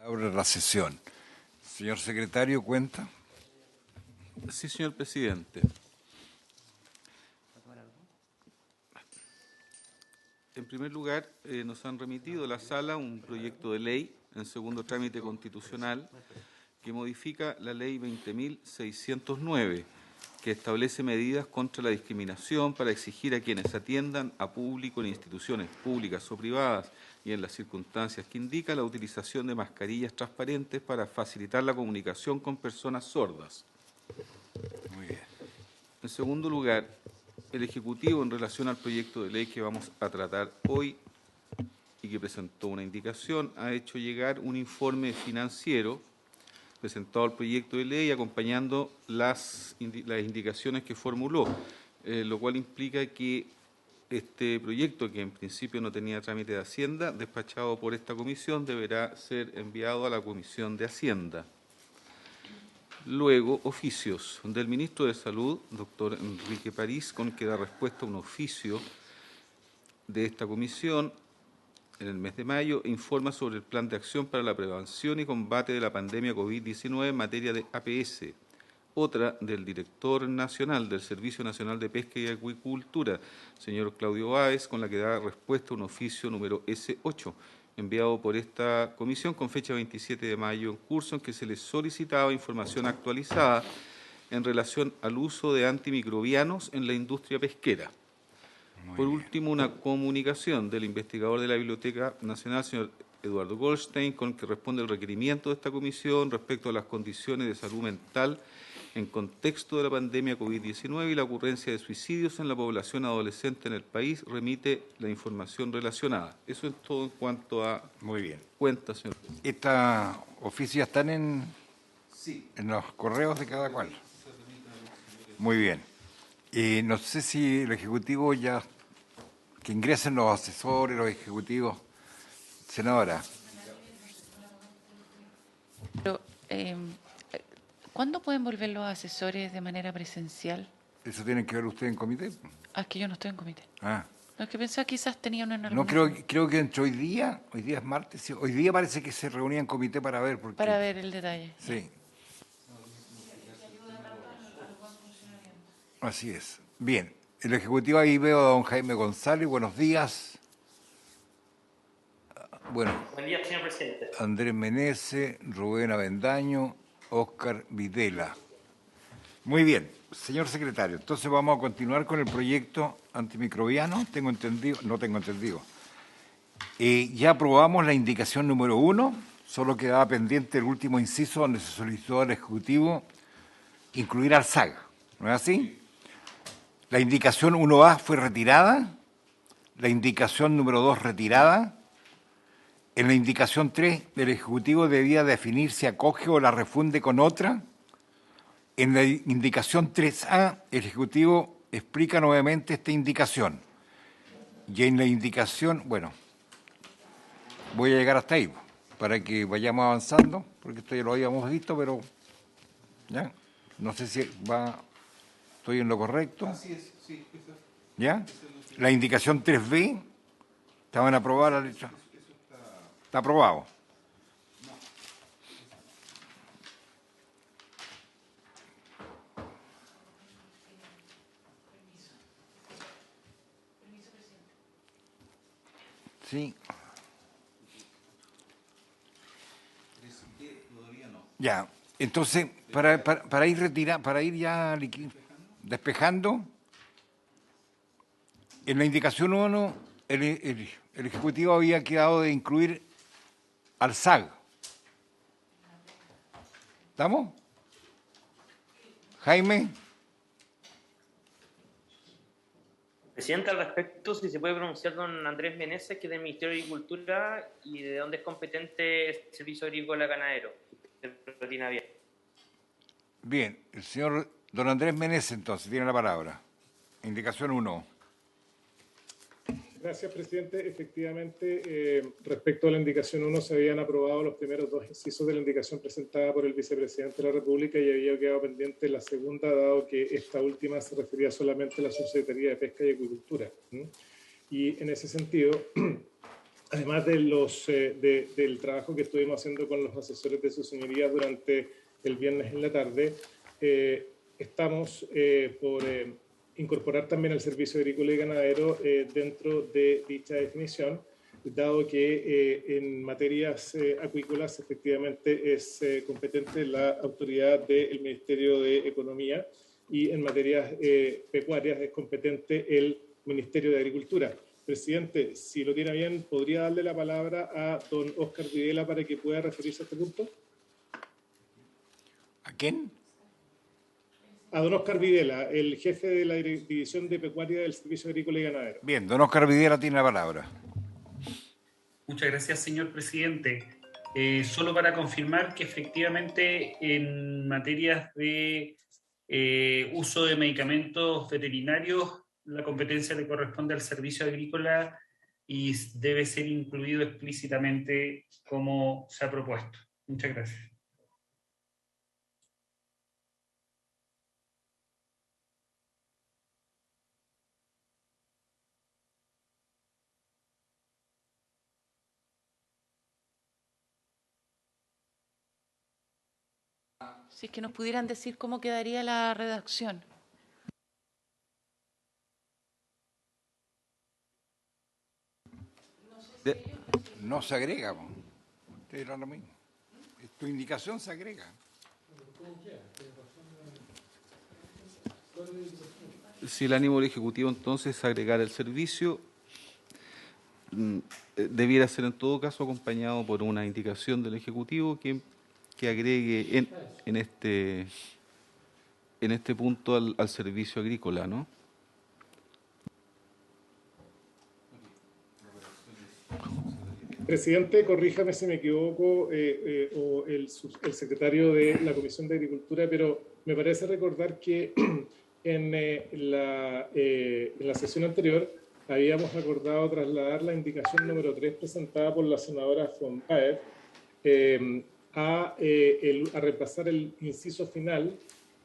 Abre la sesión. Señor secretario, cuenta. Sí, señor presidente. En primer lugar, nos han remitido a la sala un proyecto de ley en segundo trámite constitucional que modifica la ley 20.609, que establece medidas contra la discriminación para exigir a quienes atiendan a público en instituciones públicas o privadas y en las circunstancias que indica la utilización de mascarillas transparentes para facilitar la comunicación con personas sordas. Muy bien. En segundo lugar, el Ejecutivo, en relación al proyecto de ley que vamos a tratar hoy y que presentó una indicación, ha hecho llegar un informe financiero presentado al proyecto de ley acompañando las indicaciones que formuló, lo cual implica que este proyecto, que en principio no tenía trámite de Hacienda, despachado por esta comisión, deberá ser enviado a la Comisión de Hacienda. Luego, oficios del Ministro de Salud, doctor Enrique París, con que da respuesta a un oficio de esta comisión en el mes de mayo, informa sobre el plan de acción para la prevención y combate de la pandemia COVID-19 en materia de APS. Otra del director nacional del Servicio Nacional de Pesca y Acuicultura, señor Claudio Báez, con la que da respuesta a un oficio número S8, enviado por esta comisión con fecha 27 de mayo en curso, en que se le solicitaba información actualizada en relación al uso de antimicrobianos en la industria pesquera. Por último, una comunicación del investigador de la Biblioteca Nacional, señor Eduardo Goldstein, con que responde el requerimiento de esta comisión respecto a las condiciones de salud mental en contexto de la pandemia COVID-19 y la ocurrencia de suicidios en la población adolescente en el país, remite la información relacionada. Eso es todo en cuanto a Muy bien. cuentas, señor. ¿Estas oficios están en Sí. los correos de cada cual? Muy bien. No sé si el Ejecutivo ya, que ingresen los asesores, los ejecutivos. Senadora. Pero, ¿cuándo pueden volver los asesores de manera presencial? ¿Eso tienen que ver ustedes en comité? Ah, es que yo no estoy en comité. Ah. No, es que pensaba quizás tenían una No, reunión. creo que entre hoy día es martes, sí, hoy día parece que se reunía en comité para ver. Porque, Para ver el detalle. Sí. Así es. Bien, el Ejecutivo, ahí veo a don Jaime González, buenos días. Bueno, Buen día, señor presidente. Andrés Meneses, Rubén Avendaño, Óscar Videla. Muy bien, señor secretario, entonces vamos a continuar con el proyecto antimicrobiano, tengo entendido, no tengo entendido. Ya aprobamos la indicación número 1, solo quedaba pendiente el último inciso donde se solicitó al Ejecutivo incluir al SAG, ¿no es así? La indicación 1A fue retirada, la indicación número 2 retirada. En la indicación 3, el Ejecutivo debía definir si acoge o la refunde con otra. En la indicación 3A, el Ejecutivo explica nuevamente esta indicación. Y en la indicación, bueno, voy a llegar hasta ahí, para que vayamos avanzando, porque esto ya lo habíamos visto, pero ya, no sé si estoy en lo correcto. Así es, sí. ¿Ya? La indicación 3B, estaban aprobadas la letra. Está aprobado. Sí. Ya, entonces, para ir ya despejando, en la indicación 1, el Ejecutivo había quedado de incluir al SAG. ¿Estamos? Jaime. Presidente, al respecto, si se puede pronunciar don Andrés Meneses, que es del Ministerio de Agricultura y de dónde es competente el Servicio Agrícola Ganadero. Lo tiene bien. Bien, el señor don Andrés Meneses, entonces, tiene la palabra. Indicación 1. Gracias, presidente. Efectivamente, respecto a la indicación 1, se habían aprobado los primeros dos incisos de la indicación presentada por el vicepresidente de la República y había quedado pendiente la segunda, dado que esta última se refería solamente a la Subsecretaría de Pesca y Acuicultura. Y en ese sentido, además de del trabajo que estuvimos haciendo con los asesores de su señoría durante el viernes en la tarde, estamos por incorporar también el servicio agrícola y ganadero dentro de dicha definición, dado que en materias acuícolas efectivamente es competente la autoridad del Ministerio de Economía y en materias pecuarias es competente el Ministerio de Agricultura. Presidente, si lo tiene bien, ¿podría darle la palabra a don Óscar Videla para que pueda referirse a este punto? ¿A quién? A don Óscar Videla, el jefe de la División de Pecuaria del Servicio Agrícola y Ganadero. Bien, don Óscar Videla tiene la palabra. Muchas gracias, señor presidente. Solo para confirmar que efectivamente en materias de uso de medicamentos veterinarios, la competencia le corresponde al servicio agrícola y debe ser incluido explícitamente como se ha propuesto. Muchas gracias. Si es que nos pudieran decir cómo quedaría la redacción. No se agrega. Usted era lo mismo. Tu indicación se agrega. Si el ánimo del Ejecutivo entonces es agregar el servicio, debiera ser en todo caso acompañado por una indicación del Ejecutivo que agregue en este punto al servicio agrícola, ¿no? Presidente, corríjame si me equivoco, o el secretario de la Comisión de Agricultura, pero me parece recordar que en la sesión anterior habíamos acordado trasladar la indicación número 3 presentada por la senadora von Baer a reemplazar el inciso final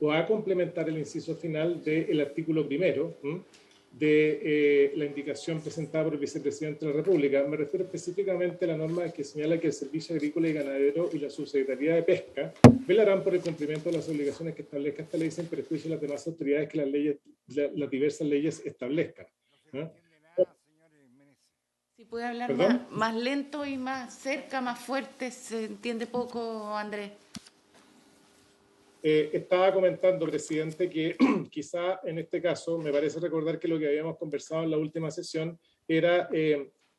o a complementar el inciso final del artículo primero de la indicación presentada por el vicepresidente de la República. Me refiero específicamente a la norma que señala que el Servicio Agrícola y Ganadero y la Subsecretaría de Pesca velarán por el cumplimiento de las obligaciones que establezca esta ley sin perjuicio de las demás autoridades que las diversas leyes establezcan. ¿No? Si puede hablar más lento y más cerca, más fuerte, se entiende poco, Andrés. Estaba comentando, presidente, que quizá en este caso, me parece recordar que lo que habíamos conversado en la última sesión era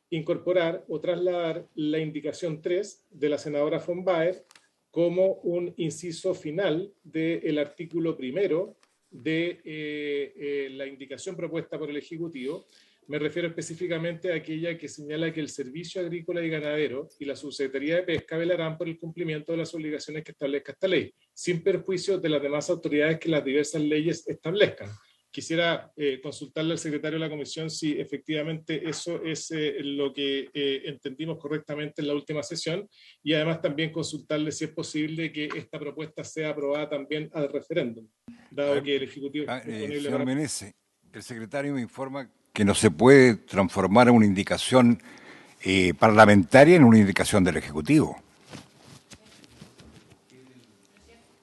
incorporar o trasladar la indicación 3 de la senadora von Baer como un inciso final del artículo primero de la indicación propuesta por el Ejecutivo. Me refiero específicamente a aquella que señala que el Servicio Agrícola y Ganadero y la Subsecretaría de Pesca velarán por el cumplimiento de las obligaciones que establezca esta ley, sin perjuicio de las demás autoridades que las diversas leyes establezcan. Quisiera consultarle al secretario de la Comisión si efectivamente eso es lo que entendimos correctamente en la última sesión, y además también consultarle si es posible que esta propuesta sea aprobada también al referéndum, dado que el Ejecutivo está disponible señor para... Meneses, el secretario me informa que no se puede transformar una indicación parlamentaria en una indicación del Ejecutivo.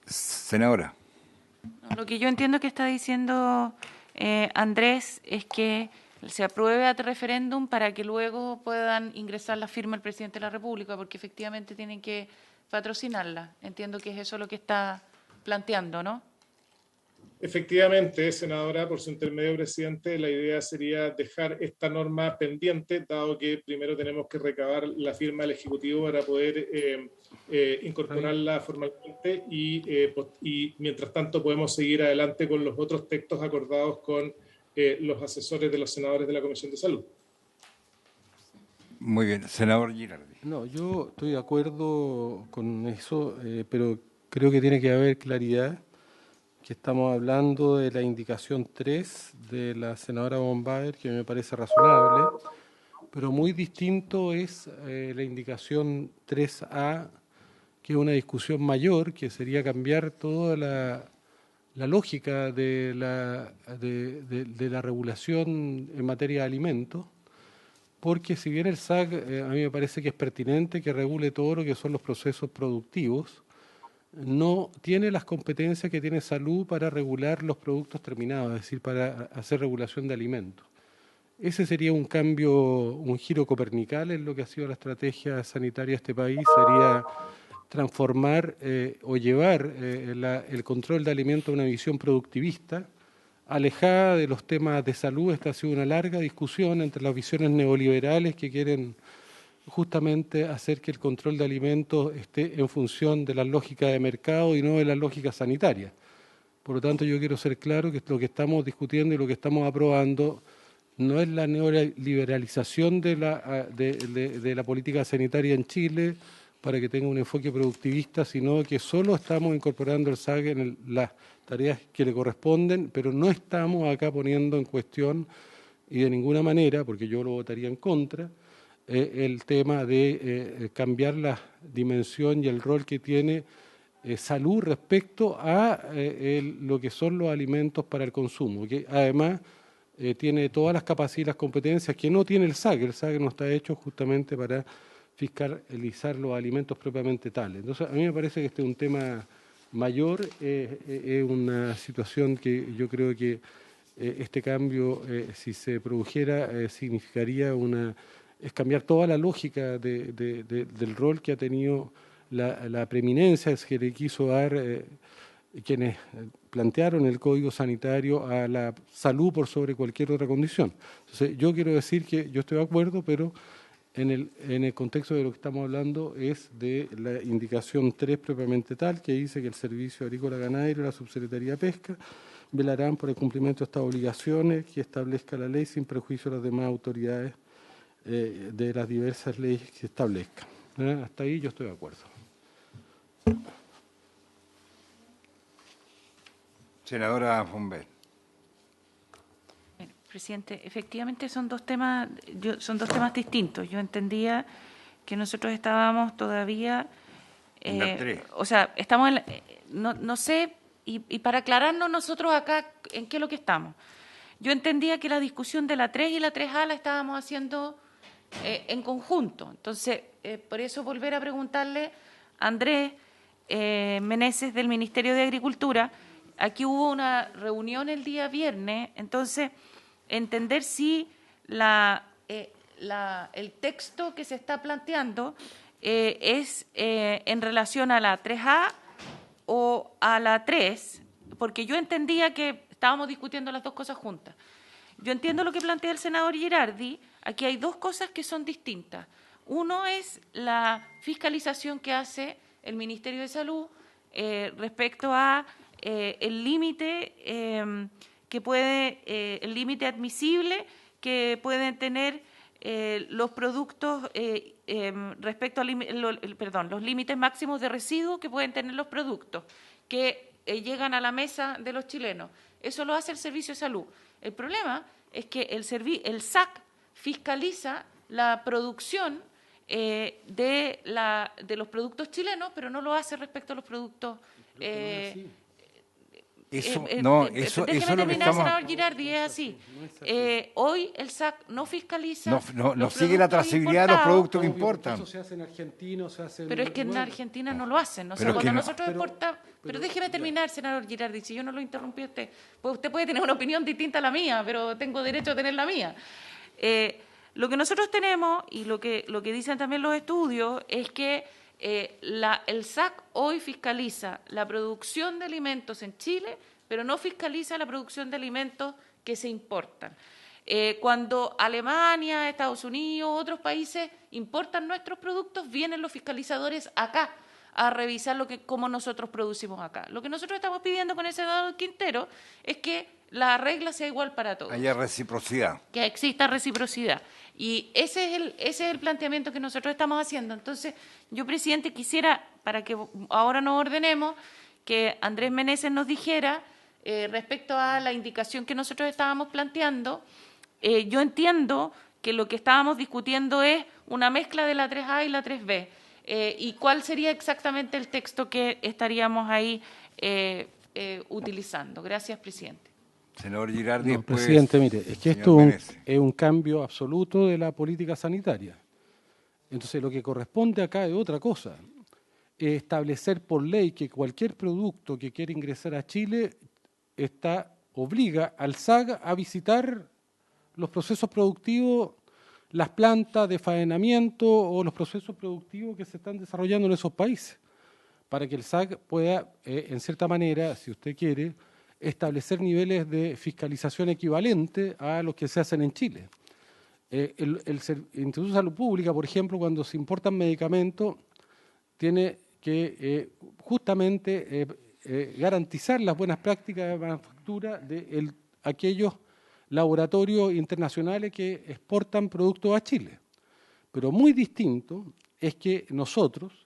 Senadora. Lo que yo entiendo que está diciendo Andrés es que se apruebe a referéndum para que luego puedan ingresar la firma del presidente de la República, porque efectivamente tienen que patrocinarla. Entiendo que es eso lo que está planteando, ¿no? Efectivamente, senadora, por su intermedio, presidente, la idea sería dejar esta norma pendiente, dado que primero tenemos que recabar la firma del Ejecutivo para poder incorporarla formalmente y mientras tanto podemos seguir adelante con los otros textos acordados con los asesores de los senadores de la Comisión de Salud. Muy bien, senador Girardi. No, yo estoy de acuerdo con eso, pero creo que tiene que haber claridad que estamos hablando de la indicación 3 de la senadora von Baer, que me parece razonable, pero muy distinto es la indicación 3A, que es una discusión mayor, que sería cambiar toda la lógica de la regulación en materia de alimentos, porque si bien el SAC a mí me parece que es pertinente que regule todo lo que son los procesos productivos, no tiene las competencias que tiene salud para regular los productos terminados, es decir, para hacer regulación de alimentos. Ese sería un cambio, un giro copernical en lo que ha sido la estrategia sanitaria de este país, sería transformar o llevar el control de alimentos a una visión productivista, alejada de los temas de salud. Esta ha sido una larga discusión entre las visiones neoliberales que quieren justamente hacer que el control de alimentos esté en función de la lógica de mercado y no de la lógica sanitaria. Por lo tanto, yo quiero ser claro que lo que estamos discutiendo y lo que estamos aprobando no es la neoliberalización de la política sanitaria en Chile para que tenga un enfoque productivista, sino que solo estamos incorporando el SAC en las tareas que le corresponden, pero no estamos acá poniendo en cuestión, y de ninguna manera, porque yo lo votaría en contra, el tema de cambiar la dimensión y el rol que tiene salud respecto a lo que son los alimentos para el consumo, que además tiene todas las capacidades y las competencias que no tiene el SAC. El SAC no está hecho justamente para fiscalizar los alimentos propiamente tales. Entonces, a mí me parece que este es un tema mayor, es una situación que yo creo que este cambio, si se produjera, significaría es cambiar toda la lógica del rol que ha tenido la preeminencia que le quiso dar quienes plantearon el Código Sanitario a la salud por sobre cualquier otra condición. Entonces, yo quiero decir que yo estoy de acuerdo, pero en el contexto de lo que estamos hablando es de la indicación 3 propiamente tal, que dice que el Servicio Agrícola Ganadero y la Subsecretaría de Pesca velarán por el cumplimiento de estas obligaciones que establezca la ley sin perjuicio de las demás autoridades de las diversas leyes que se establezcan. Hasta ahí yo estoy de acuerdo. Senadora Fombel. Presidente, efectivamente son dos temas distintos. Yo entendía que nosotros estábamos todavía, En la 3. o sea, estamos en no sé, y para aclararnos nosotros acá en qué es lo que estamos. Yo entendía que la discusión de la 3 y la 3A la estábamos haciendo en conjunto. Entonces, por eso volver a preguntarle a Andrés Meneses del Ministerio de Agricultura. Aquí hubo una reunión el día viernes, entonces entender si el texto que se está planteando es en relación a la 3A o a la 3, porque yo entendía que estábamos discutiendo las dos cosas juntas. Yo entiendo lo que plantea el senador Girardi. Aquí hay dos cosas que son distintas. Uno es la fiscalización que hace el Ministerio de Salud respecto a el límite el límite admisible que pueden tener los productos respecto a los límites máximos de residuos que pueden tener los productos que llegan a la mesa de los chilenos. Eso lo hace el Servicio de Salud. El problema es que el SAC fiscaliza la producción de los productos chilenos, pero no lo hace respecto a los productos. Déjeme terminar, estamos... senador Girardi, es así. Hoy el SAC no fiscaliza. No sigue la trazabilidad de los productos que importan. Eso se hace en Argentina, se hace en Pero es que en Argentina no lo hacen. O sea, cuando nosotros exportamos. Pero déjeme terminar, senador Girardi, si yo no lo interrumpí a usted. Pues usted puede tener una opinión distinta a la mía, pero tengo derecho a tener la mía. Lo que nosotros tenemos, y lo que dicen también los estudios, es que el SAC hoy fiscaliza la producción de alimentos en Chile, pero no fiscaliza la producción de alimentos que se importan. Cuando Alemania, Estados Unidos, otros países importan nuestros productos, vienen los fiscalizadores acá a revisar cómo nosotros producimos acá. Lo que nosotros estamos pidiendo con el senador Quintero es que la regla sea igual para todos. Haya reciprocidad. Que exista reciprocidad. Y ese es el planteamiento que nosotros estamos haciendo. Entonces, yo, presidente, quisiera, para que ahora nos ordenemos, que Andrés Meneses nos dijera, respecto a la indicación que nosotros estábamos planteando, yo entiendo que lo que estábamos discutiendo es una mezcla de la 3A y la 3B. ¿Y cuál sería exactamente el texto que estaríamos ahí utilizando? Gracias, presidente. Senador Girardi, No, después, presidente, mire, es que señor esto Meneses. es un cambio absoluto de la política sanitaria. Entonces, lo que corresponde acá es otra cosa. Es establecer por ley que cualquier producto que quiera ingresar a Chile obliga al SAG a visitar los procesos productivos, las plantas de faenamiento o los procesos productivos que se están desarrollando en esos países, para que el SAG pueda, en cierta manera, si usted quiere, establecer niveles de fiscalización equivalentes a los que se hacen en Chile. El Instituto de Salud Pública, por ejemplo, cuando se importan medicamentos, tiene que justamente garantizar las buenas prácticas de manufactura de aquellos laboratorios internacionales que exportan productos a Chile. Pero muy distinto es que nosotros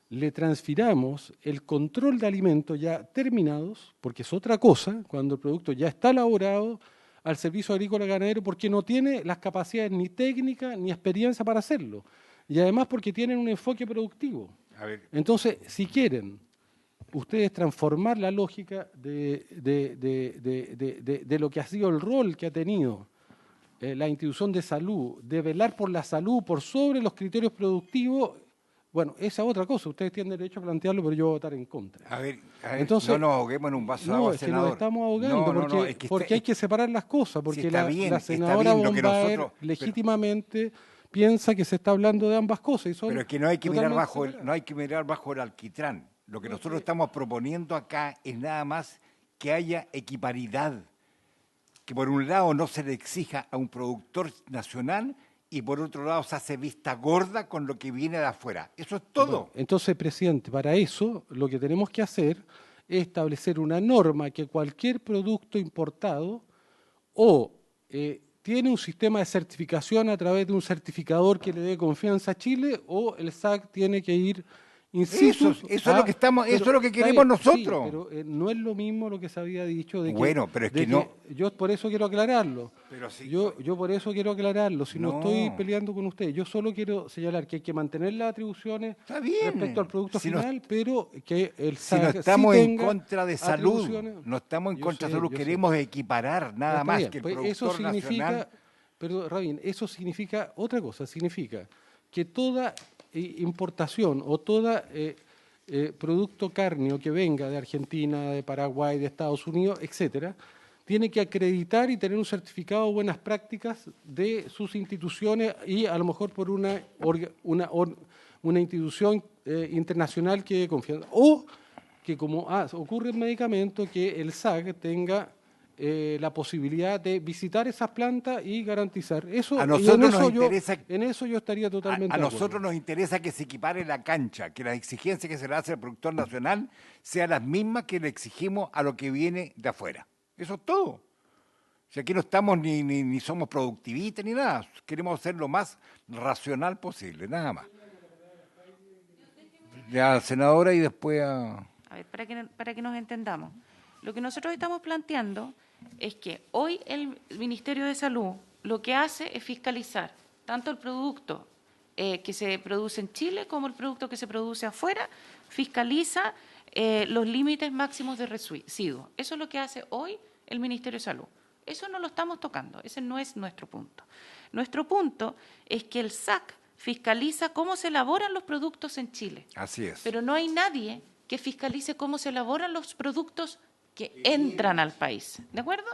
le transfiramos el control de alimentos ya terminados, porque es otra cosa, cuando el producto ya está elaborado, al Servicio Agrícola Ganadero, porque no tiene las capacidades ni técnicas ni experiencia para hacerlo. Y además porque tienen un enfoque productivo. A ver, Entonces, si quieren ustedes transformar la lógica de lo que ha sido el rol que ha tenido la institución de salud, de velar por la salud por sobre los criterios productivos, bueno, esa es otra cosa. Ustedes tienen derecho a plantearlo, pero yo voy a votar en contra. a ver, Entonces, no nos ahoguemos en un vaso de agua, No, es que senador. nos estamos ahogando, No, es que porque hay que separar las cosas, porque está la, bien, la está senadora bien, lo que Bombaer nosotros- legítimamente piensa que se está hablando de ambas cosas. Y son Pero es que no hay que mirar totalmente bajo separadas. no hay que mirar bajo el alquitrán. Lo que nosotros estamos proponiendo acá es nada más que haya equiparidad. Que por un lado no se le exija a un productor nacional y por otro lado se hace vista gorda con lo que viene de afuera. Eso es todo. Bueno, entonces, presidente, para eso lo que tenemos que hacer es establecer una norma que cualquier producto importado o tiene un sistema de certificación a través de un certificador que le dé confianza a Chile, o el SAC tiene que ir in situ Eso es lo que estamos, eso es lo que está queremos bien, nosotros. sí, pero no es lo mismo lo que se había dicho de que, Bueno, pero es de que no. yo por eso quiero aclararlo. Pero sí. Yo por eso quiero aclararlo. Si no No. estoy peleando con usted, yo solo quiero señalar que hay que mantener las atribuciones Está bien. respecto al producto Si no- final, pero que el Si no SAC estamos sí en tenga contra de salud, atribuciones. no estamos en Yo contra sé, de salud, yo sé. queremos equiparar nada Está más bien, que el pues productor eso significa, nacional. pero Rabin, eso significa otra cosa, significa que toda importación o toda producto cárneo que venga de Argentina, de Paraguay, de Estados Unidos, etcétera, tiene que acreditar y tener un certificado de buenas prácticas de sus instituciones y a lo mejor por una institución internacional que confía. O que como ocurre en medicamentos, que el SAG tenga la posibilidad de visitar esas plantas y garantizar eso. A y nosotros nos interesa- en eso yo estaría totalmente A de acuerdo. nosotros nos interesa que se equipare la cancha, que las exigencias que se le hace al productor nacional sean las mismas que le exigimos a lo que viene de afuera. Eso es todo. Si aquí no estamos ni somos productivistas ni nada, queremos ser lo más racional posible, nada más. Ya, senadora, y después a... A ver, para que nos entendamos. Lo que nosotros estamos planteando es que hoy el Ministerio de Salud lo que hace es fiscalizar tanto el producto que se produce en Chile como el producto que se produce afuera, fiscaliza los límites máximos de residuos. Eso es lo que hace hoy el Ministerio de Salud. Eso no lo estamos tocando, ese no es nuestro punto. Nuestro punto es que el SAC fiscaliza cómo se elaboran los productos en Chile. Así es. Pero no hay nadie que fiscalice cómo se elaboran los productos que entran al país. ¿De acuerdo?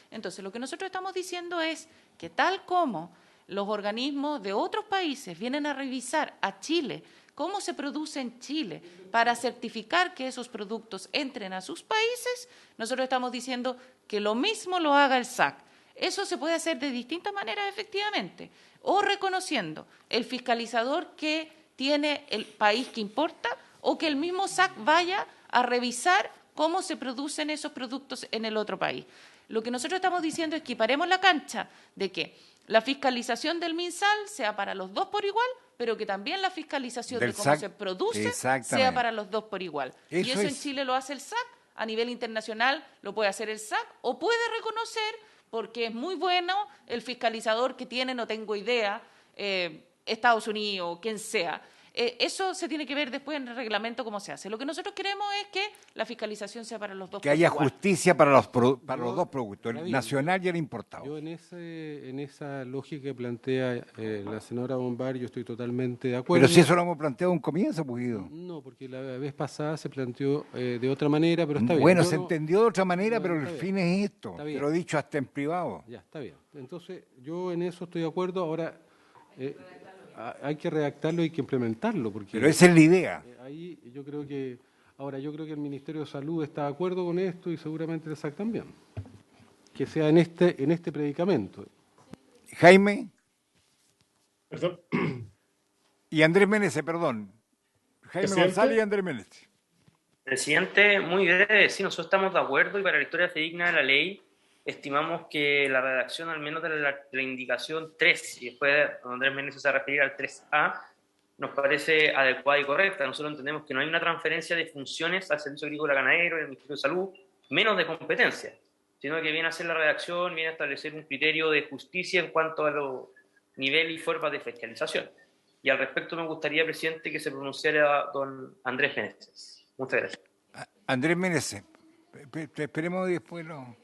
Entonces, lo que nosotros estamos diciendo es que tal como los organismos de otros países vienen a revisar a Chile cómo se produce en Chile para certificar que esos productos entren a sus países, nosotros estamos diciendo que lo mismo lo haga el SAC. Eso se puede hacer de distintas maneras, efectivamente, o reconociendo el fiscalizador que tiene el país que importa, o que el mismo SAC vaya a revisar cómo se producen esos productos en el otro país. Lo que nosotros estamos diciendo es que equiparemos la cancha de que la fiscalización del MinSal sea para los dos por igual, pero que también la fiscalización Del de cómo SAC, se produce exactamente. sea para los dos por igual. Y Eso eso en es. Chile lo hace el SAC, a nivel internacional lo puede hacer el SAC, o puede reconocer, porque es muy bueno el fiscalizador que tiene, no tengo idea, Estados Unidos, quien sea. eso se tiene que ver después en el reglamento cómo se hace. Lo que nosotros queremos es que la fiscalización sea para los dos. Que haya por igual. justicia para los dos productos, Está el bien. nacional y el importado. Yo en esa lógica que plantea la senadora Bombal, yo estoy totalmente de acuerdo. Pero si eso lo hemos planteado en un comienzo, pues, Guido. No, porque la vez pasada se planteó de otra manera, pero está bien. Bueno, Yo se no- entendió de otra manera, No, pero el está bien. fin es esto. Está Te bien. lo he dicho hasta en privado. Ya, está bien. Entonces, yo en eso estoy de acuerdo. Ahora, hay que redactarlo y hay que implementarlo, porque Pero esa es la idea. ahí yo creo que... Ahora, yo creo que el Ministerio de Salud está de acuerdo con esto y seguramente el SAC también. Que sea en este predicamento. Jaime Perdón. y Andrés Meneses, perdón. Jaime Presidente. González y Andrés Meneses. Presidente, muy breve, sí, nosotros estamos de acuerdo y para la historia fidedigna de la ley estimamos que la redacción al menos de la indicación 3, y después Andrés Meneses se va a referir al 3A, nos parece adecuada y correcta. Nosotros entendemos que no hay una transferencia de funciones al Servicio Agrícola Ganadero y al Ministerio de Salud, menos de competencia, sino que viene a hacer la redacción, viene a establecer un criterio de justicia en cuanto a los niveles y formas de fiscalización. Y al respecto me gustaría, presidente, que se pronunciara don Andrés Meneses. Muchas gracias. Andrés Meneses. Esperemos y después lo...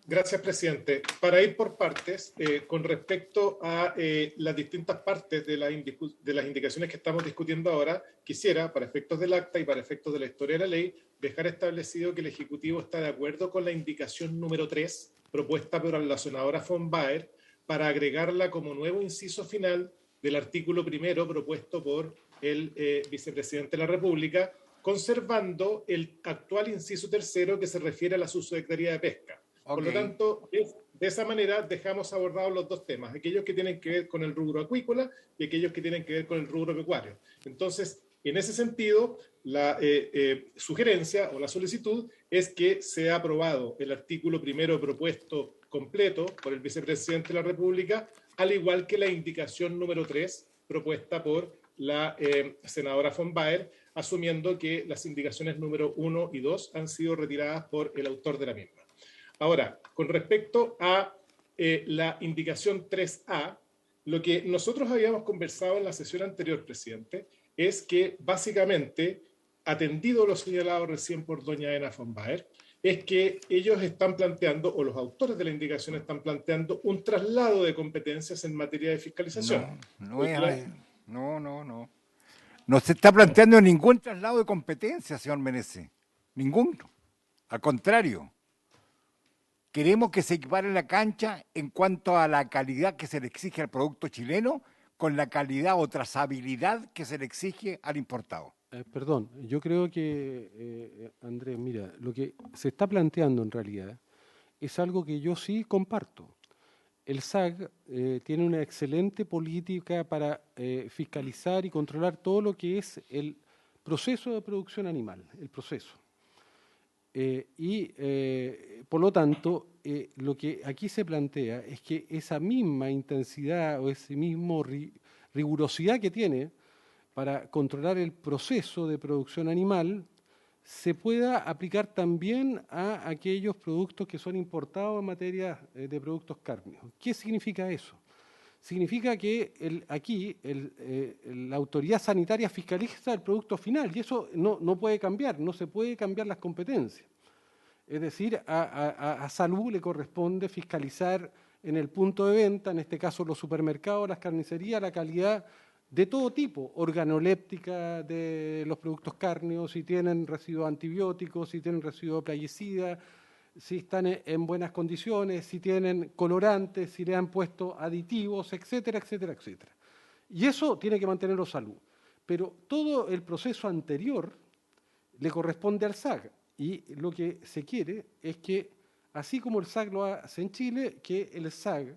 Gracias, presidente. Para ir por partes, con respecto a las distintas partes de las indicaciones que estamos discutiendo ahora, quisiera, para efectos del acta y para efectos de la historia de la ley, dejar establecido que el Ejecutivo está de acuerdo con la indicación número 3, propuesta por la senadora von Baer, para agregarla como nuevo inciso final del artículo primero propuesto por el vicepresidente de la República, conservando el actual inciso tercero que se refiere a la subsecretaría de Pesca. Por lo Ok. tanto, de esa manera dejamos abordados los dos temas, aquellos que tienen que ver con el rubro acuícola y aquellos que tienen que ver con el rubro pecuario. Entonces, en ese sentido, la sugerencia o la solicitud es que sea aprobado el artículo primero propuesto completo por el vicepresidente de la República, al igual que la indicación número 3 propuesta por la senadora von Baer, asumiendo que las indicaciones número 1 y 2 han sido retiradas por el autor de la misma. Ahora, con respecto a la indicación 3A, lo que nosotros habíamos conversado en la sesión anterior, presidente, es que básicamente, atendido lo señalado recién por doña Ena von Baer, es que ellos están planteando, o los autores de la indicación están planteando, un traslado de competencias en materia de fiscalización. No. No se está planteando ningún traslado de competencia, señor Meneses. Ninguno. Al contrario. Queremos que se equipare la cancha en cuanto a la calidad que se le exige al producto chileno con la calidad o trazabilidad que se le exige al importado. Perdón, yo creo que, Andrés, mira, lo que se está planteando en realidad es algo que yo sí comparto. El SAC tiene una excelente política para fiscalizar y controlar todo lo que es el proceso de producción animal, el proceso. Por lo tanto, lo que aquí se plantea es que esa misma intensidad o ese mismo rigurosidad que tiene para controlar el proceso de producción animal se pueda aplicar también a aquellos productos que son importados en materia de productos cárnicos. ¿Qué significa eso? Significa que aquí la autoridad sanitaria fiscaliza el producto final y eso no puede cambiar, no se puede cambiar las competencias. Es decir, a salud le corresponde fiscalizar en el punto de venta, en este caso los supermercados, las carnicerías, la calidad de todo tipo, organoléptica de los productos cárneos, si tienen residuos antibióticos, si tienen residuos plaguicidas, si están en buenas condiciones, si tienen colorantes, si le han puesto aditivos, etcétera, etcétera, etcétera. Y eso tiene que mantenerlo salud. Pero todo el proceso anterior le corresponde al SAC. Y lo que se quiere es que, así como el SAC lo hace en Chile, que el SAC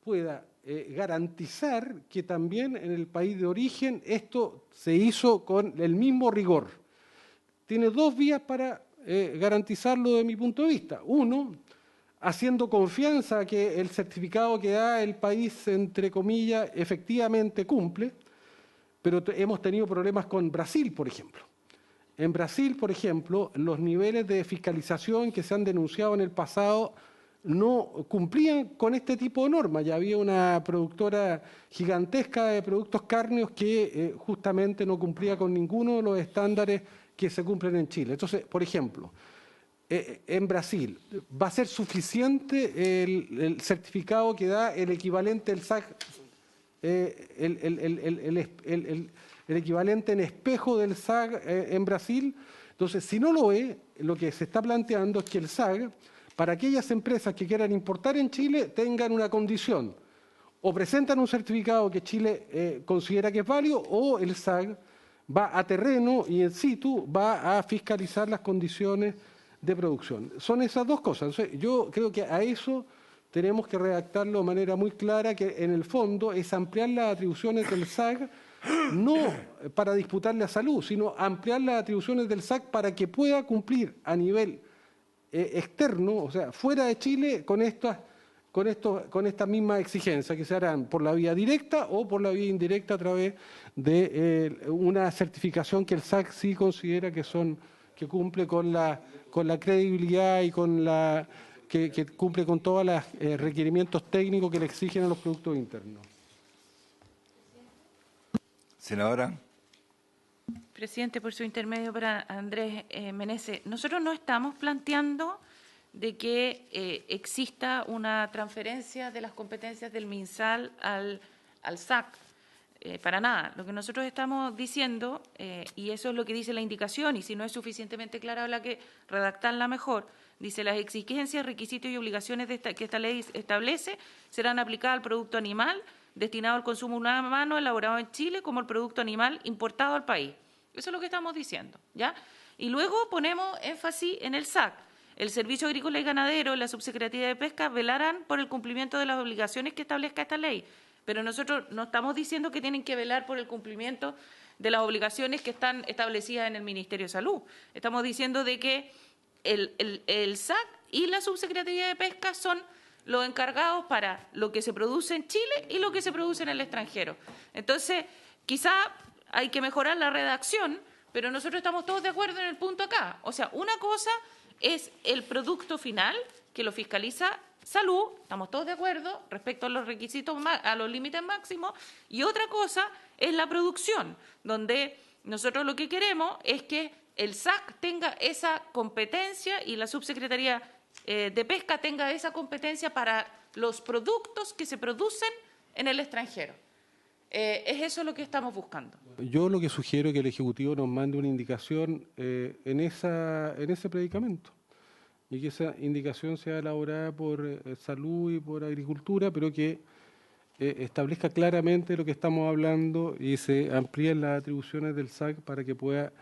pueda garantizar que también en el país de origen esto se hizo con el mismo rigor. Tiene dos vías para garantizarlo de mi punto de vista. Uno, haciendo confianza que el certificado que da el país, entre comillas, efectivamente cumple, pero hemos tenido problemas con Brasil, por ejemplo. En Brasil, por ejemplo, los niveles de fiscalización que se han denunciado en el pasado no cumplían con este tipo de normas. Ya había una productora gigantesca de productos cárneos que justamente no cumplía con ninguno de los estándares que se cumplen en Chile. Entonces, por ejemplo, en Brasil, ¿va a ser suficiente el certificado que da el equivalente del SAC, el equivalente en espejo del SAC en Brasil? Entonces, si no lo es, lo que se está planteando es que el SAC, para aquellas empresas que quieran importar en Chile, tengan una condición. O presentan un certificado que Chile considera que es válido, o el SAC va a terreno y in situ va a fiscalizar las condiciones de producción. Son esas dos cosas. Entonces, yo creo que a eso tenemos que redactarlo de manera muy clara, que en el fondo es ampliar las atribuciones del SAC, no para disputarle a salud, sino ampliar las atribuciones del SAC para que pueda cumplir a nivel externo, o sea, fuera de Chile, con estas mismas exigencias que se harán por la vía directa o por la vía indirecta a través de una certificación que el SAC sí considera que cumple con la credibilidad y que cumple con todos los requerimientos técnicos que le exigen a los productos internos. Senadora. Presidente, por su intermedio para Andrés Meneses, nosotros no estamos planteando de que exista una transferencia de las competencias del MinSal al SAC, para nada. Lo que nosotros estamos diciendo, y eso es lo que dice la indicación, y si no es suficientemente clara, habrá que redactarla mejor, dice: las exigencias, requisitos y obligaciones que esta ley establece serán aplicadas al producto animal destinado al consumo humano elaborado en Chile como el producto animal importado al país. Eso es lo que estamos diciendo, ¿ya? Y luego ponemos énfasis en el SAC. El Servicio Agrícola y Ganadero y la Subsecretaría de Pesca velarán por el cumplimiento de las obligaciones que establezca esta ley. Pero nosotros no estamos diciendo que tienen que velar por el cumplimiento de las obligaciones que están establecidas en el Ministerio de Salud. Estamos diciendo de que el SAC y la Subsecretaría de Pesca son los encargados para lo que se produce en Chile y lo que se produce en el extranjero. Entonces, quizá hay que mejorar la redacción, pero nosotros estamos todos de acuerdo en el punto acá. O sea, una cosa es el producto final, que lo fiscaliza Salud, estamos todos de acuerdo respecto a los requisitos, a los límites máximos, y otra cosa es la producción, donde nosotros lo que queremos es que el SAC tenga esa competencia y la Subsecretaría de Pesca tenga esa competencia para los productos que se producen en el extranjero. Es eso lo que estamos buscando. Yo lo que sugiero es que el Ejecutivo nos mande una indicación en ese predicamento, y que esa indicación sea elaborada por Salud y por Agricultura, pero que establezca claramente lo que estamos hablando y se amplíen las atribuciones del SAC para que pueda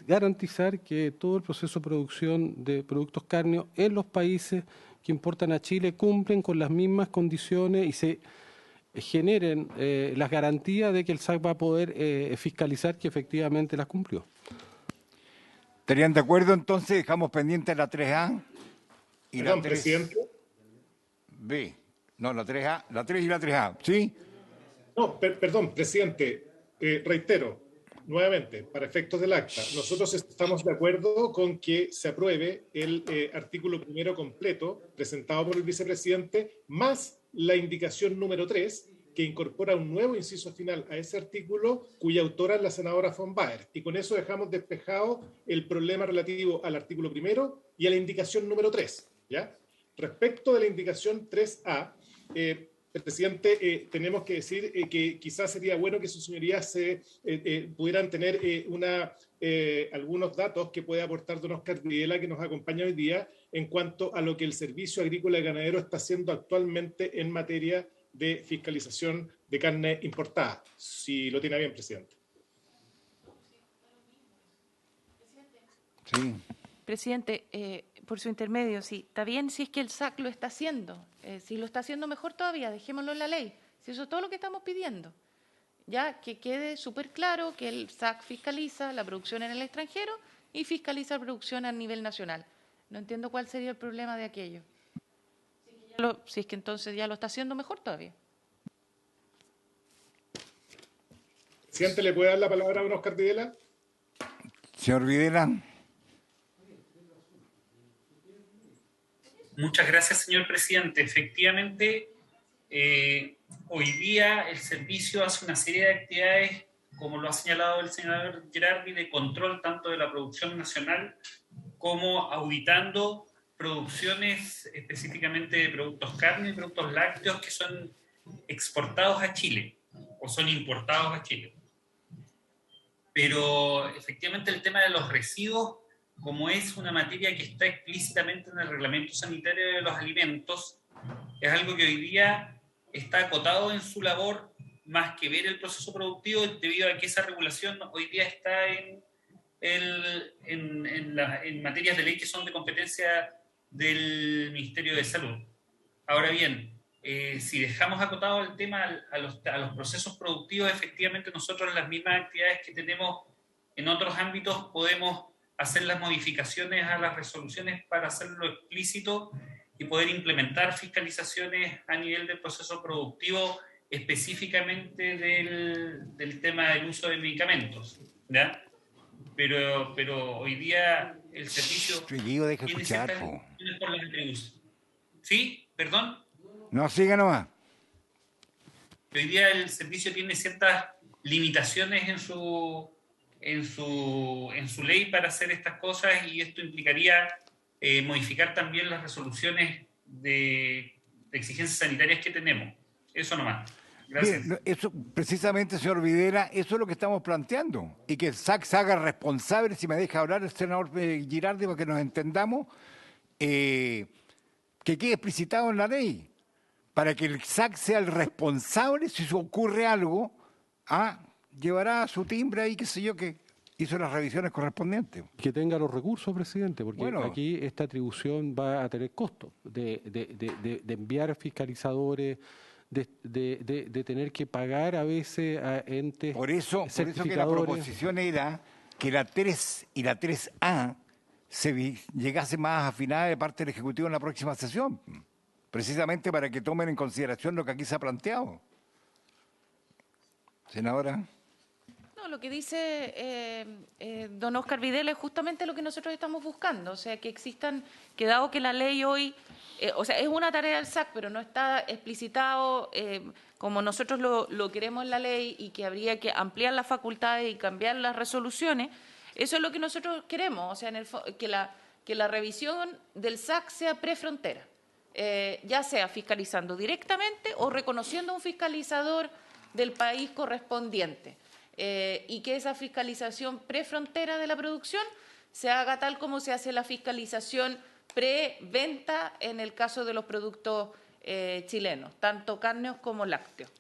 garantizar que todo el proceso de producción de productos cárneos en los países que importan a Chile cumplen con las mismas condiciones y se generen las garantías de que el SAC va a poder fiscalizar que efectivamente las cumplió. ¿Estarían de acuerdo entonces? Dejamos pendiente la 3A y Perdón, la 3B. presidente. No, la 3A, la 3 y la 3A, ¿sí? No, perdón, presidente. Reitero, nuevamente, para efectos del acta, nosotros estamos de acuerdo con que se apruebe el artículo primero completo presentado por el vicepresidente, más la indicación número 3, que incorpora un nuevo inciso final a ese artículo, cuya autora es la senadora von Baer. Y con eso dejamos despejado el problema relativo al artículo primero y a la indicación número 3. ¿Ya? Respecto de la indicación 3A, presidente, tenemos que decir que quizás sería bueno que sus señorías pudieran tener algunos datos que puede aportar don Óscar Videla, que nos acompaña hoy día, en cuanto a lo que el Servicio Agrícola y Ganadero está haciendo actualmente en materia de fiscalización de carne importada. Si lo tiene bien, presidente. Sí. Presidente, por su intermedio, sí, está bien si es que el SAC lo está haciendo. Si lo está haciendo mejor todavía, dejémoslo en la ley. Si eso es todo lo que estamos pidiendo. Ya que quede súper claro que el SAC fiscaliza la producción en el extranjero y fiscaliza la producción a nivel nacional. No entiendo cuál sería el problema de aquello. Si es que entonces ya lo está haciendo mejor todavía. Presidente, ¿le puede dar la palabra a don Óscar Videla? Señor Videla. Muchas gracias, señor presidente. Efectivamente, hoy día el servicio hace una serie de actividades, como lo ha señalado el señor Gerardi, de control tanto de la producción nacional como auditando producciones específicamente de productos carne y productos lácteos que son exportados a Chile o son importados a Chile. Pero efectivamente el tema de los residuos, como es una materia que está explícitamente en el reglamento sanitario de los alimentos, es algo que hoy día está acotado en su labor más que ver el proceso productivo, debido a que esa regulación hoy día está en materias de ley que son de competencia del Ministerio de Salud. Ahora bien, si dejamos acotado el tema a los procesos productivos, efectivamente nosotros en las mismas actividades que tenemos en otros ámbitos podemos hacer las modificaciones a las resoluciones para hacerlo explícito y poder implementar fiscalizaciones a nivel del proceso productivo, específicamente del tema del uso de medicamentos, ¿ya? Pero hoy día el servicio Deja tiene escuchar, ciertas po. limitaciones por las atribuciones. ¿Sí? ¿Perdón? No, siga nomás. Hoy día el servicio tiene ciertas limitaciones en su ley para hacer estas cosas, y esto implicaría modificar también las resoluciones de exigencias sanitarias que tenemos. Eso nomás. Gracias. Bien, eso precisamente, señor Videla, eso es lo que estamos planteando. Y que el SAC se haga responsable, si me deja hablar el senador Girardi, para que nos entendamos, que quede explicitado en la ley, para que el SAC sea el responsable si se ocurre algo, llevará su timbre ahí, qué sé yo, que hizo las revisiones correspondientes. Que tenga los recursos, presidente, porque Bueno. aquí esta atribución va a tener costo de enviar fiscalizadores, de tener que pagar a veces a entes Por eso que la certificadores. proposición era que la 3 y la 3A llegase más afinada de parte del Ejecutivo en la próxima sesión, precisamente para que tomen en consideración lo que aquí se ha planteado. Senadora. No, lo que dice don Óscar Videla es justamente lo que nosotros estamos buscando, o sea, que existan, que dado que la ley hoy, o sea, es una tarea del SAC, pero no está explicitado como nosotros lo queremos en la ley, y que habría que ampliar las facultades y cambiar las resoluciones. Eso es lo que nosotros queremos, o sea, que la revisión del SAC sea prefrontera, ya sea fiscalizando directamente o reconociendo a un fiscalizador del país correspondiente. Y que esa fiscalización prefrontera de la producción se haga tal como se hace la fiscalización preventa en el caso de los productos chilenos, tanto cárneos como lácteos.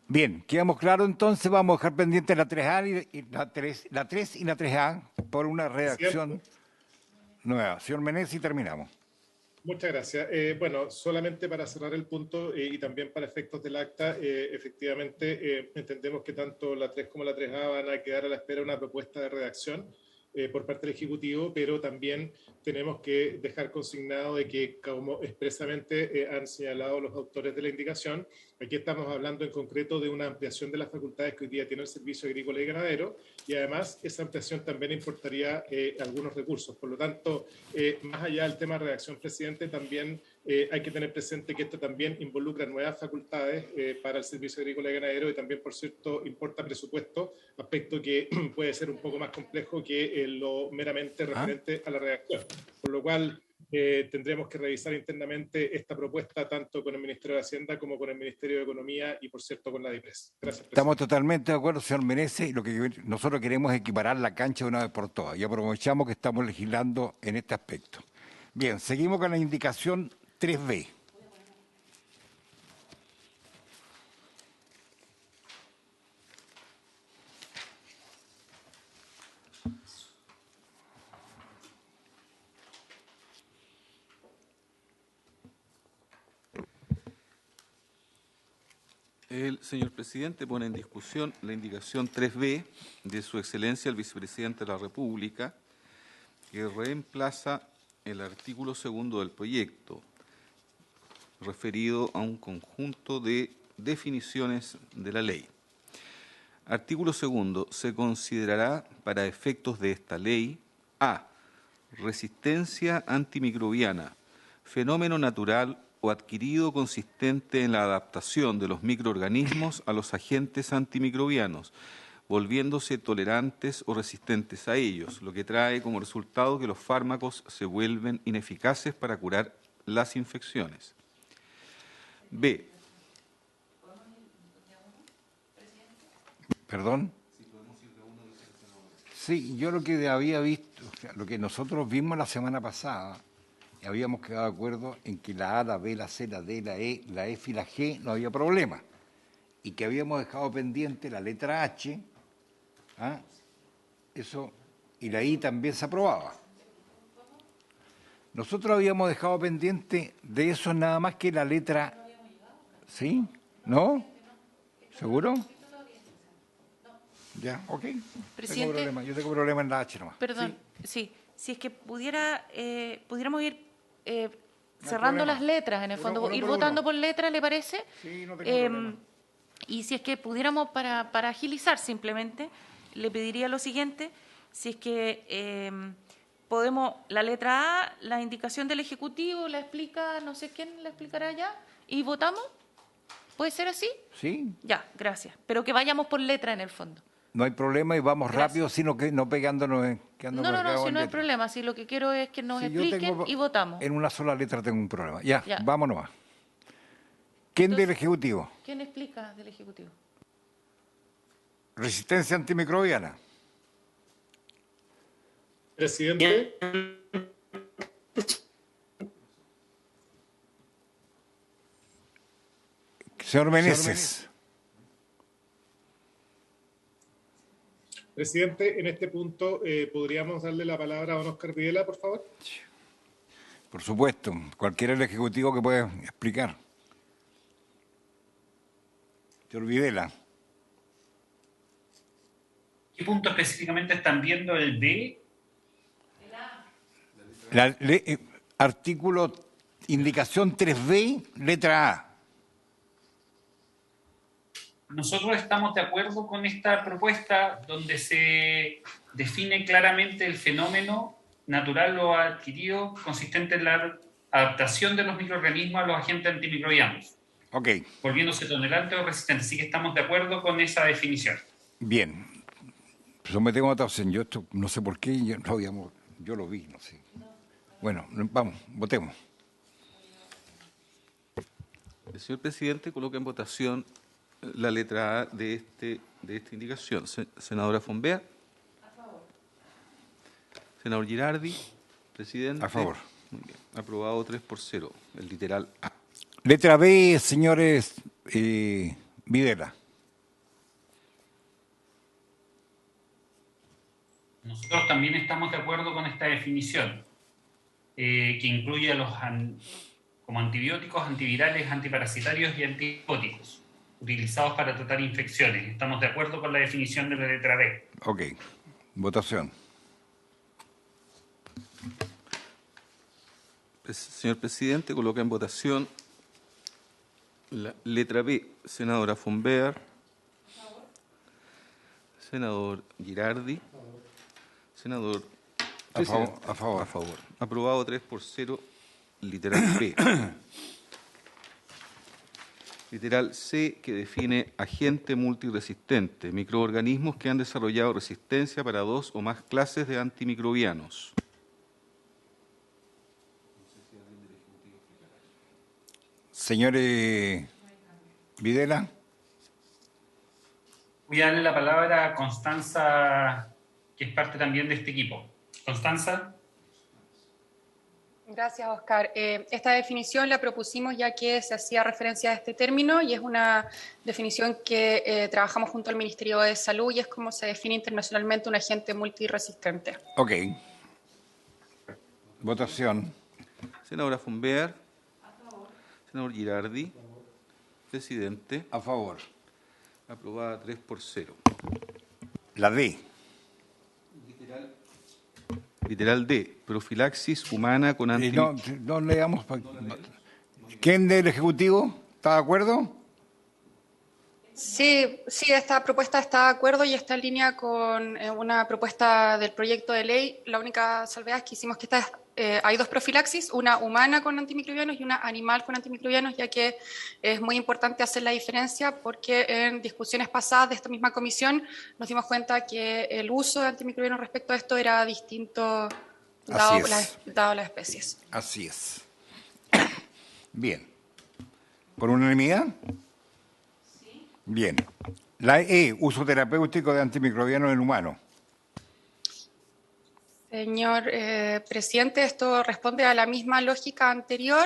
Bien, quedamos claros entonces, vamos a dejar pendiente la 3A y la 3 y la 3A por una redacción nueva. Señor Meneses, y terminamos. Muchas gracias. Bueno, solamente para cerrar el punto y también para efectos del acta, efectivamente entendemos que tanto la 3 como la 3A van a quedar a la espera de una propuesta de redacción por parte del Ejecutivo, pero también tenemos que dejar consignado de que, como expresamente han señalado los autores de la indicación, aquí estamos hablando en concreto de una ampliación de las facultades que hoy día tiene el Servicio Agrícola y Ganadero, y además esa ampliación también importaría algunos recursos. Por lo tanto, más allá del tema de redacción, presidente, también hay que tener presente que esto también involucra nuevas facultades para el Servicio Agrícola y Ganadero, y también, por cierto, importa presupuesto, aspecto que puede ser un poco más complejo que lo meramente referente a la redacción. Por lo cual, tendremos que revisar internamente esta propuesta tanto con el Ministerio de Hacienda como con el Ministerio de Economía y, por cierto, con la DIPRES. Gracias, presidente. Estamos totalmente de acuerdo, señor Meneses, y lo que nosotros queremos es equiparar la cancha de una vez por todas, y aprovechamos que estamos legislando en este aspecto. Bien, seguimos con la indicación 3B. El señor presidente pone en discusión la indicación 3B de su excelencia el vicepresidente de la República, que reemplaza el artículo 2 del proyecto, referido a un conjunto de definiciones de la ley. Artículo 2. Se considerará para efectos de esta ley: a. Resistencia antimicrobiana, fenómeno natural o adquirido consistente en la adaptación de los microorganismos a los agentes antimicrobianos, volviéndose tolerantes o resistentes a ellos, lo que trae como resultado que los fármacos se vuelven ineficaces para curar las infecciones. B. ¿Perdón? Sí, yo lo que había visto, o sea, lo que nosotros vimos la semana pasada, habíamos quedado de acuerdo en que la A, la B, la C, la D, la E, la F y la G no había problema. Y que habíamos dejado pendiente la letra H, ¿ah? Eso, y la I también se aprobaba. Nosotros habíamos dejado pendiente de eso nada más que la letra... ¿Sí? ¿No? ¿Seguro? Ya, ok. Presidente, Tengo problema. Yo tengo problema en la H nomás. perdón, sí, si es que pudiéramos ir problema. cerrando las letras, en el fondo, Uno ir por votando uno. por letra, ¿le parece? Sí, no tengo problema. Y si es que pudiéramos, para agilizar simplemente, le pediría lo siguiente, si es que podemos, la letra A, la indicación del Ejecutivo, la explica, no sé quién la explicará ya, y votamos. ¿Puede ser así? Sí, Ya, gracias. Pero que vayamos por letra en el fondo. no hay problema y vamos Gracias. rápido, sino que no pegándonos, No, si no hay problema, si lo que quiero es que nos expliquen y votamos. En una sola letra tengo un problema. Ya, Ya. vámonos más. ¿Quién Entonces- del Ejecutivo? ¿Quién explica del Ejecutivo? Resistencia antimicrobiana. Presidente, Señor Meneses. presidente, en este punto, ¿podríamos darle la palabra a don Óscar Videla, por favor? Por supuesto, cualquiera del Ejecutivo que pueda explicar. Señor Videla. ¿Qué punto específicamente están viendo el B? Artículo, indicación 3B, letra A. Nosotros estamos de acuerdo con esta propuesta donde se define claramente el fenómeno natural o adquirido consistente en la adaptación de los microorganismos a los agentes antimicrobianos, Ok, volviéndose tolerantes o resistentes. Así que estamos de acuerdo con esa definición. bien. Sometemos a votación. Yo esto no sé por qué, yo lo vi, no sé. Bueno, vamos, votemos. El señor presidente coloca en votación la letra A de esta indicación. Senadora Fombea. A favor. Senador Girardi. Presidente. A favor. Muy bien. Aprobado 3-0. El literal A. Letra B, señores Videla. Nosotros también estamos de acuerdo con esta definición, que incluye a los como antibióticos, antivirales, antiparasitarios y antibióticos utilizados para tratar infecciones. Estamos de acuerdo con la definición de la letra B. Ok, votación. Señor presidente, coloca en votación la letra B. Senadora Fombea. Senador Girardi. Senador. A favor, a favor. A favor. Aprobado 3-0. Literal B. Literal C, que define agente multiresistente, microorganismos que han desarrollado resistencia para 2 o más clases de antimicrobianos. Señores Videla. Voy a darle la palabra a Constanza, que es parte también de este equipo. Constanza. Gracias, Oscar. Esta definición la propusimos ya que se hacía referencia a este término y es una definición que trabajamos junto al Ministerio de Salud y es como se define internacionalmente un agente multiresistente. Ok. Votación. Senadora Fombea. Senador Girardi. Presidente. A favor. Aprobada 3-0. La D. Literal D. Profilaxis humana con No leamos. ¿Quién del Ejecutivo está de acuerdo? Sí, esta propuesta está de acuerdo y está en línea con una propuesta del proyecto de ley. La única salvedad es que hicimos que esta hay dos profilaxis, una humana con antimicrobianos y una animal con antimicrobianos, ya que es muy importante hacer la diferencia porque en discusiones pasadas de esta misma comisión nos dimos cuenta que el uso de antimicrobianos respecto a esto era distinto dado las especies. Así es. Bien. ¿Por unanimidad? Sí. Bien. La E, uso terapéutico de antimicrobianos en humanos. Señor presidente, esto responde a la misma lógica anterior.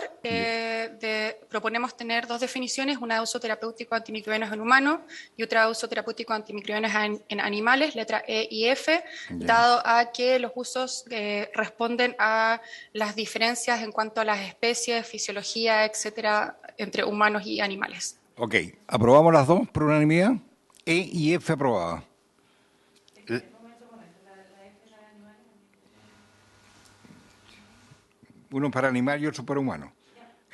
Proponemos tener dos definiciones, una de uso terapéutico de antimicrobianos en humanos y otra de uso terapéutico de antimicrobianos en animales, letra E y F, dado a que los usos responden a las diferencias en cuanto a las especies, fisiología, etcétera, entre humanos y animales. Ok, ¿aprobamos las dos por unanimidad? E y F aprobadas. Uno para animal y otro para humano.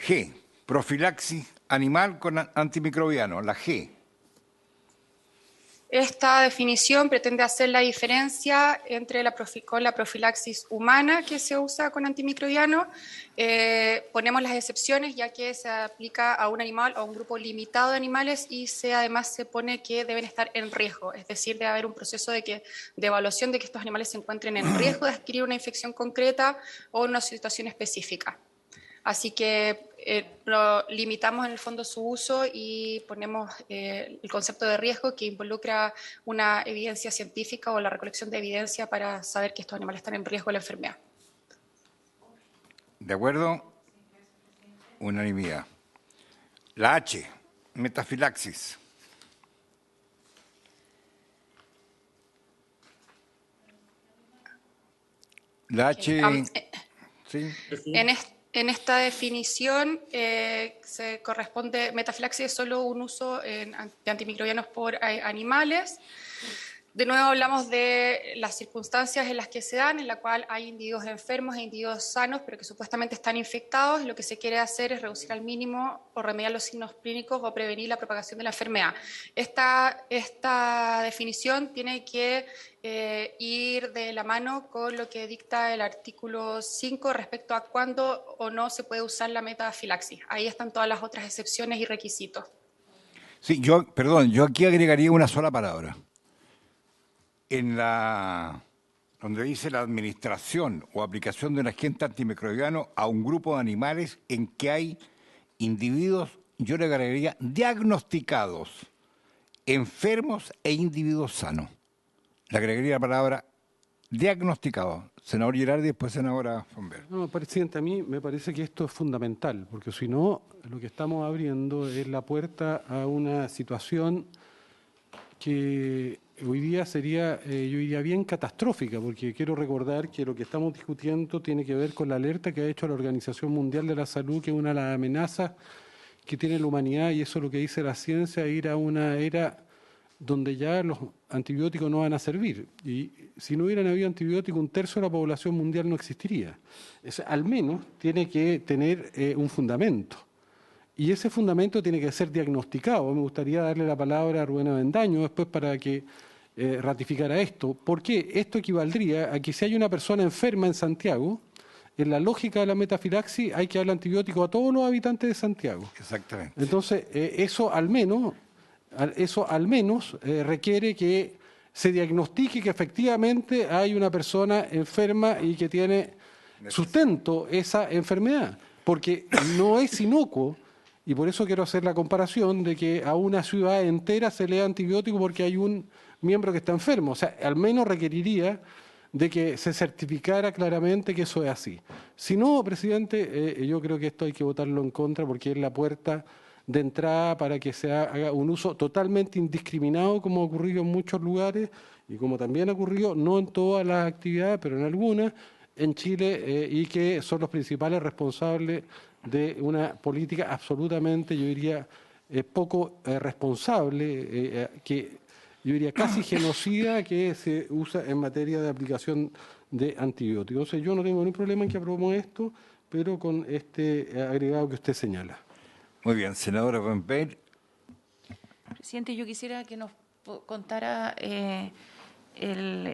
G, profilaxis animal con antimicrobiano, la G. Esta definición pretende hacer la diferencia entre con la profilaxis humana que se usa con antimicrobiano. Ponemos las excepciones ya que se aplica a un animal o a un grupo limitado de animales y además se pone que deben estar en riesgo, es decir, debe haber un proceso de evaluación de que estos animales se encuentren en riesgo de adquirir una infección concreta o en una situación específica. Así que lo limitamos en el fondo su uso y ponemos el concepto de riesgo que involucra una evidencia científica o la recolección de evidencia para saber que estos animales están en riesgo de la enfermedad. ¿De acuerdo? Unanimidad. La H, metafilaxis. La H... ¿sí? En esta definición se corresponde, metafilaxis es solo un uso de antimicrobianos por animales. De nuevo hablamos de las circunstancias en las que se dan, en la cual hay individuos enfermos e individuos sanos, pero que supuestamente están infectados. Lo que se quiere hacer es reducir al mínimo o remediar los signos clínicos o prevenir la propagación de la enfermedad. Esta definición tiene que ir de la mano con lo que dicta el artículo 5 respecto a cuándo o no se puede usar la metafilaxis. Ahí están todas las otras excepciones y requisitos. Sí, yo aquí agregaría una sola palabra. Donde dice la administración o aplicación de un agente antimicrobiano a un grupo de animales en que hay individuos, yo le agregaría diagnosticados, enfermos e individuos sanos. Le agregaría la palabra diagnosticado. Senador Girardi, después senadora Fonber. No, presidente, a mí me parece que esto es fundamental, porque si no, lo que estamos abriendo es la puerta a una situación que hoy día sería, yo diría, bien catastrófica, porque quiero recordar que lo que estamos discutiendo tiene que ver con la alerta que ha hecho la Organización Mundial de la Salud, que es una de las amenazas que tiene la humanidad, y eso es lo que dice la ciencia, ir a una era donde ya los antibióticos no van a servir. Y si no hubieran habido antibióticos, 1/3 de la población mundial no existiría. Al menos tiene que tener un fundamento. Y ese fundamento tiene que ser diagnosticado. Me gustaría darle la palabra a Rubén Avendaño después para que ratificara esto. Porque esto equivaldría a que si hay una persona enferma en Santiago, en la lógica de la metafilaxis hay que darle antibiótico a todos los habitantes de Santiago. Exactamente. Entonces, eso al menos requiere que se diagnostique que efectivamente hay una persona enferma y que tiene sustento esa enfermedad. Porque no es inocuo. Y por eso quiero hacer la comparación de que a una ciudad entera se le da antibiótico porque hay un miembro que está enfermo. O sea, al menos requeriría de que se certificara claramente que eso es así. Si no, presidente, yo creo que esto hay que votarlo en contra porque es la puerta de entrada para que se haga un uso totalmente indiscriminado, como ha ocurrido en muchos lugares y como también ha ocurrido, no en todas las actividades, pero en algunas, en Chile, y que son los principales responsables de una política absolutamente, yo diría, poco responsable, que yo diría casi genocida que se usa en materia de aplicación de antibióticos. Entonces, yo no tengo ningún problema en que aprobemos esto, pero con este agregado que usted señala. Muy bien, senadora Van Peer. Presidente, yo quisiera que nos contara el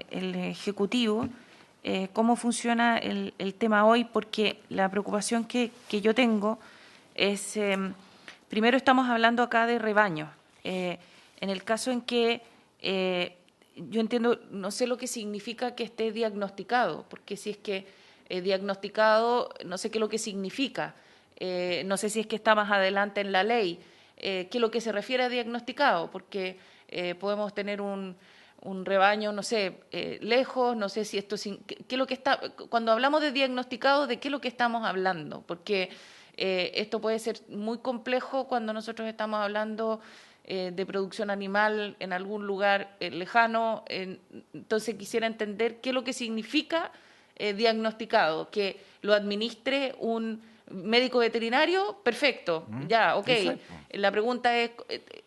Ejecutivo cómo funciona el tema hoy, porque la preocupación que yo tengo es, primero estamos hablando acá de rebaños. En el caso en que yo entiendo, no sé lo que significa que esté diagnosticado, porque si es que diagnosticado, no sé qué es lo que significa, no sé si es que está más adelante en la ley, qué es lo que se refiere a diagnosticado, porque podemos tener un rebaño, no sé, lejos, no sé si esto, qué es lo que está, cuando hablamos de diagnosticado, ¿de qué es lo que estamos hablando? Porque esto puede ser muy complejo cuando nosotros estamos hablando de producción animal en algún lugar lejano, entonces quisiera entender qué es lo que significa diagnosticado, que lo administre un médico veterinario, perfecto, ya, ok. Exacto. La pregunta es,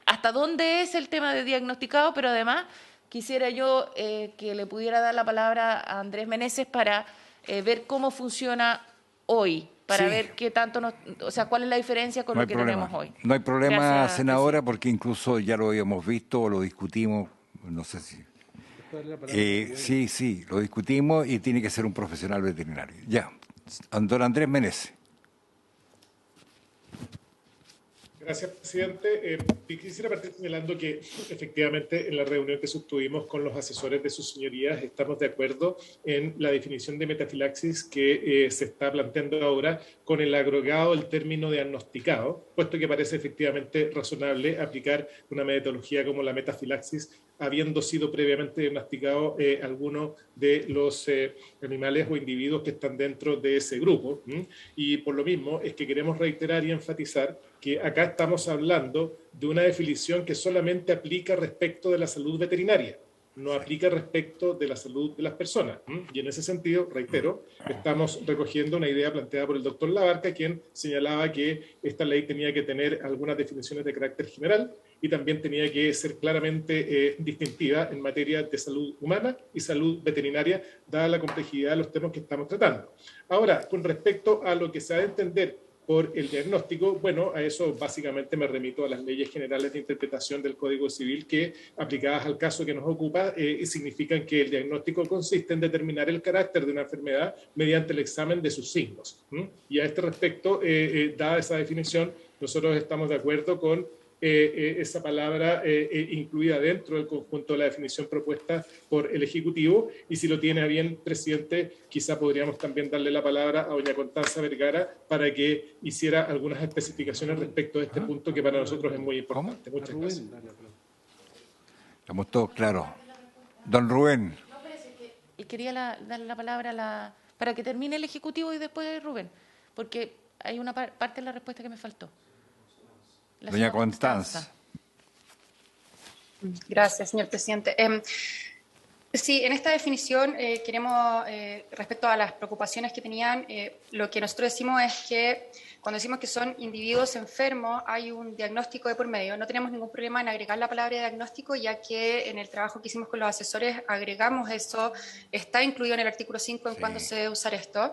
¿hasta dónde es el tema de diagnosticado? Pero además quisiera yo que le pudiera dar la palabra a Andrés Meneses para ver cómo funciona hoy, para Sí. ver qué tanto o sea, cuál es la diferencia con No lo hay que problema. tenemos hoy. No hay problema, Gracias, senadora, presidente. porque incluso ya lo habíamos visto o lo discutimos, no sé si... sí, lo discutimos y tiene que ser un profesional veterinario. Ya, don Andrés Meneses. Gracias, presidente. Quisiera partir señalando que efectivamente en la reunión que sostuvimos con los asesores de sus señorías estamos de acuerdo en la definición de metafilaxis que se está planteando ahora con el agregado del término diagnosticado, puesto que parece efectivamente razonable aplicar una metodología como la metafilaxis habiendo sido previamente diagnosticado alguno de los animales o individuos que están dentro de ese grupo. Y por lo mismo es que queremos reiterar y enfatizar que acá estamos hablando de una definición que solamente aplica respecto de la salud veterinaria, no aplica respecto de la salud de las personas. Y en ese sentido, reitero, estamos recogiendo una idea planteada por el doctor Labarca, quien señalaba que esta ley tenía que tener algunas definiciones de carácter general y también tenía que ser claramente distintiva en materia de salud humana y salud veterinaria, dada la complejidad de los temas que estamos tratando. Ahora, con respecto a lo que se ha de entender por el diagnóstico, bueno, a eso básicamente me remito a las leyes generales de interpretación del Código Civil que, aplicadas al caso que nos ocupa, significan que el diagnóstico consiste en determinar el carácter de una enfermedad mediante el examen de sus signos. Y a este respecto, dada esa definición, nosotros estamos de acuerdo con esa palabra incluida dentro del conjunto de la definición propuesta por el Ejecutivo, y si lo tiene a bien, presidente, quizá podríamos también darle la palabra a doña Constanza Vergara para que hiciera algunas especificaciones respecto de este punto que para nosotros es muy importante. Muchas gracias. Estamos todos claros. Don Rubén. Y quería darle la palabra para que termine el Ejecutivo y después Rubén, porque hay una parte de la respuesta que me faltó. Doña Constanza. Gracias, señor presidente. Sí, en esta definición queremos, respecto a las preocupaciones que tenían, lo que nosotros decimos es que cuando decimos que son individuos enfermos, hay un diagnóstico de por medio. No tenemos ningún problema en agregar la palabra diagnóstico, ya que en el trabajo que hicimos con los asesores agregamos eso, está incluido en el artículo 5 en cuándo se debe usar esto.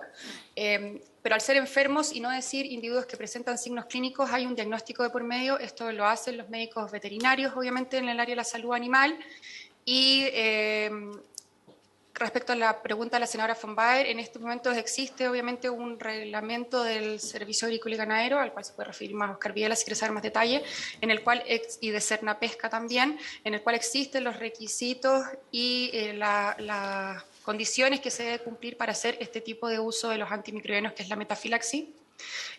Pero al ser enfermos y no decir individuos que presentan signos clínicos, hay un diagnóstico de por medio. Esto lo hacen los médicos veterinarios, obviamente, en el área de la salud animal. Y respecto a la pregunta de la senadora von Baer, en estos momentos existe obviamente un reglamento del Servicio Agrícola y Ganadero, al cual se puede referir más Oscar Videla si quiere saber más detalle, en el cual, y de Serna Pesca también, en el cual existen los requisitos y las condiciones que se debe cumplir para hacer este tipo de uso de los antimicrobianos, que es la metafilaxis.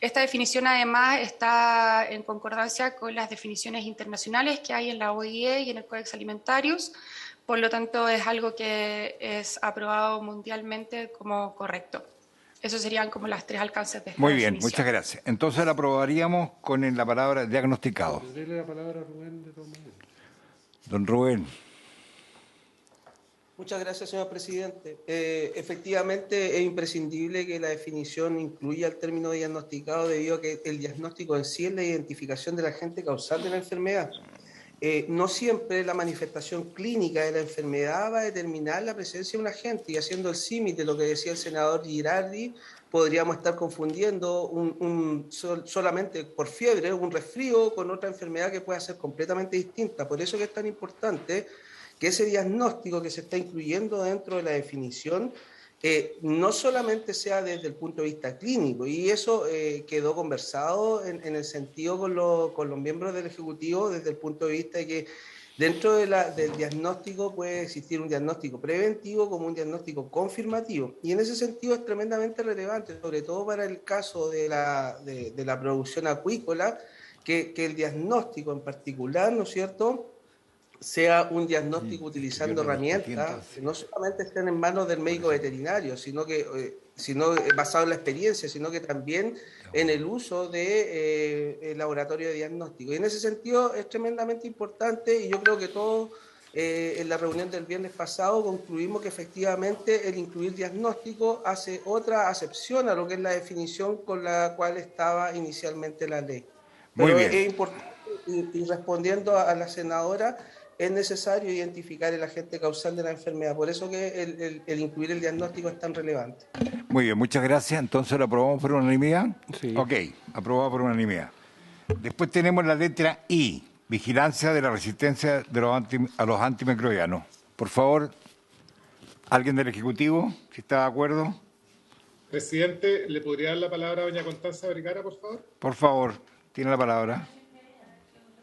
Esta definición además está en concordancia con las definiciones internacionales que hay en la OIE y en el Codex Alimentarius. Por lo tanto, es algo que es aprobado mundialmente como correcto. Esos serían como las tres alcances de esta Muy bien, definición. muchas gracias. Entonces la aprobaríamos con la palabra diagnosticado. Dele la palabra a Rubén de todas maneras. Don Rubén. Muchas gracias, señor presidente. Efectivamente, es imprescindible que la definición incluya el término diagnosticado debido a que el diagnóstico en sí es la identificación del agente causal de la enfermedad. No siempre la manifestación clínica de la enfermedad va a determinar la presencia de un agente, y haciendo el símil de lo que decía el senador Girardi, podríamos estar confundiendo solamente por fiebre, un resfrío, con otra enfermedad que pueda ser completamente distinta. Por eso que es tan importante que ese diagnóstico que se está incluyendo dentro de la definición no solamente sea desde el punto de vista clínico, y eso quedó conversado en el sentido con los miembros del Ejecutivo, desde el punto de vista de que dentro del diagnóstico puede existir un diagnóstico preventivo como un diagnóstico confirmativo, y en ese sentido es tremendamente relevante, sobre todo para el caso de la producción acuícola, que el diagnóstico en particular, ¿no es cierto?, sea un diagnóstico utilizando herramientas que no solamente estén en manos del médico veterinario, sino basado en la experiencia, sino que también en el uso de el laboratorio de diagnóstico. Y en ese sentido es tremendamente importante, y yo creo que todos en la reunión del viernes pasado concluimos que efectivamente el incluir diagnóstico hace otra acepción a lo que es la definición con la cual estaba inicialmente la ley. Pero es importante, y respondiendo a la senadora, es necesario identificar el agente causal de la enfermedad. Por eso que el incluir el diagnóstico es tan relevante. Muy bien, muchas gracias. Entonces, ¿lo aprobamos por unanimidad? Sí. Ok, aprobado por unanimidad. Después tenemos la letra I, vigilancia de la resistencia a los antimicrobianos. Por favor, ¿alguien del Ejecutivo, si está de acuerdo? Presidente, ¿le podría dar la palabra a doña Constanza Vergara, por favor? Por favor, tiene la palabra.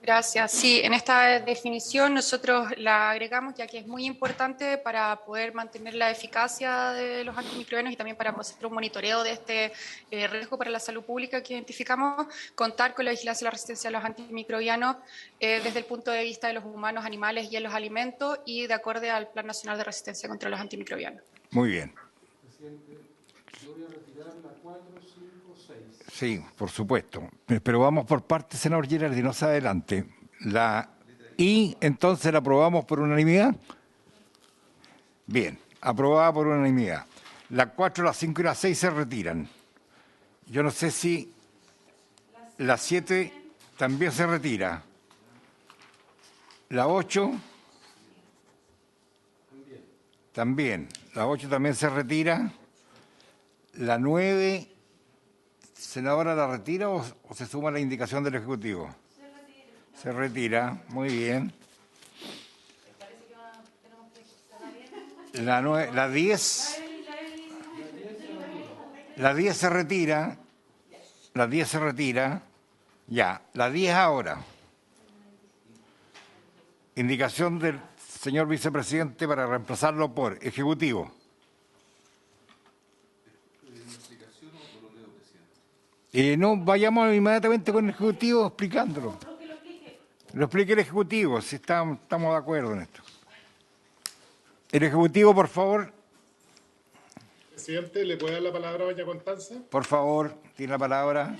Gracias. Sí, en esta definición nosotros la agregamos ya que es muy importante para poder mantener la eficacia de los antimicrobianos y también para hacer un monitoreo de este riesgo para la salud pública que identificamos, contar con la vigilancia y la resistencia a los antimicrobianos desde el punto de vista de los humanos, animales y en los alimentos y de acuerdo al Plan Nacional de Resistencia contra los Antimicrobianos. Muy bien. Presidente, yo voy a retirar la 4, 5, 6. Sí, por supuesto. Pero vamos por partes, senador Girardi, no se adelante. La I, entonces, la aprobamos por unanimidad. Bien, aprobada por unanimidad. La 4, la 5 y la 6 se retiran. Yo no sé si la 7 también se retira. La 8 también. La 8 también se retira. La 9... ¿Senadora, la retira o se suma a la indicación del Ejecutivo? Se retira, muy bien. La 10. La 10 se retira. La 10 se retira. Ya, la 10 ahora. Indicación del señor vicepresidente para reemplazarlo por Ejecutivo. No, vayamos inmediatamente con el Ejecutivo explicándolo. Lo explique el Ejecutivo, si estamos de acuerdo en esto. El Ejecutivo, por favor. Presidente, ¿le puede dar la palabra a doña Constanza? Por favor, tiene la palabra.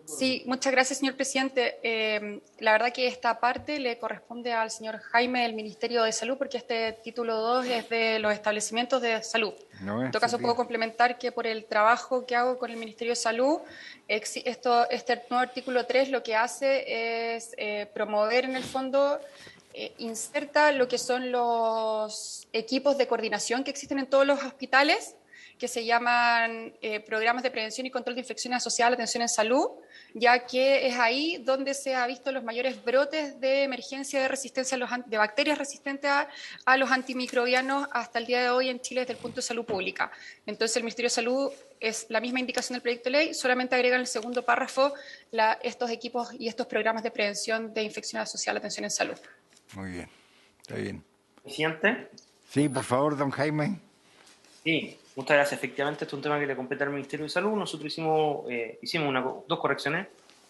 Sí, muchas gracias, señor presidente. La verdad que esta parte le corresponde al señor Jaime del Ministerio de Salud, porque este título 2 es de los establecimientos de salud. En todo caso, puedo complementar que por el trabajo que hago con el Ministerio de Salud, este nuevo artículo 3 lo que hace es promover en el fondo, inserta lo que son los equipos de coordinación que existen en todos los hospitales, que se llaman programas de prevención y control de infecciones asociadas a la atención en salud, ya que es ahí donde se ha visto los mayores brotes de emergencia de resistencia de bacterias resistentes a los antimicrobianos hasta el día de hoy en Chile desde el punto de salud pública. Entonces el Ministerio de Salud es la misma indicación del proyecto de ley, solamente agrega en el segundo párrafo estos equipos y estos programas de prevención de infecciones asociadas a la atención en salud. Muy bien, está bien. Presidente. Sí, por favor, don Jaime. Sí, muchas gracias. Efectivamente, este es un tema que le compete al Ministerio de Salud. Nosotros hicimos dos correcciones.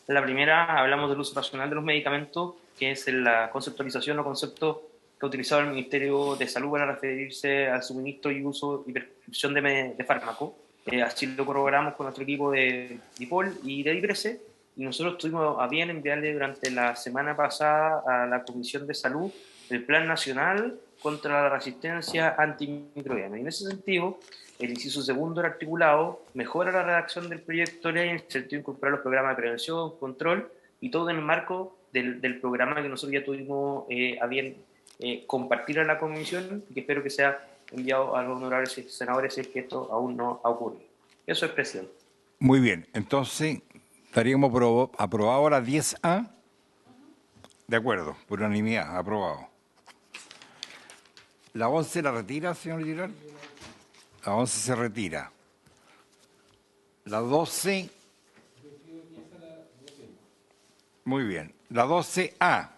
La primera, hablamos del uso racional de los medicamentos, que es la conceptualización o concepto que ha utilizado el Ministerio de Salud para referirse al suministro y uso y prescripción de fármacos. Así lo corroboramos con nuestro equipo de DIPOL y de DIPRESE, y nosotros tuvimos a bien enviarle durante la semana pasada a la Comisión de Salud el Plan Nacional contra la Resistencia Antimicrobiana. Y en ese sentido, el inciso segundo del articulado mejora la redacción del proyecto de ley en el sentido de incorporar los programas de prevención, control y todo en el marco del programa que nosotros ya tuvimos a bien compartir a la comisión y que espero que sea enviado a los honorables senadores si es que esto aún no ha ocurrido. Eso es, presidente. Muy bien, entonces estaríamos aprobado la 10A. De acuerdo, por unanimidad, aprobado. ¿La 11 la retira, señor Girard? La 11 se retira. La 12... Muy bien. La 12A.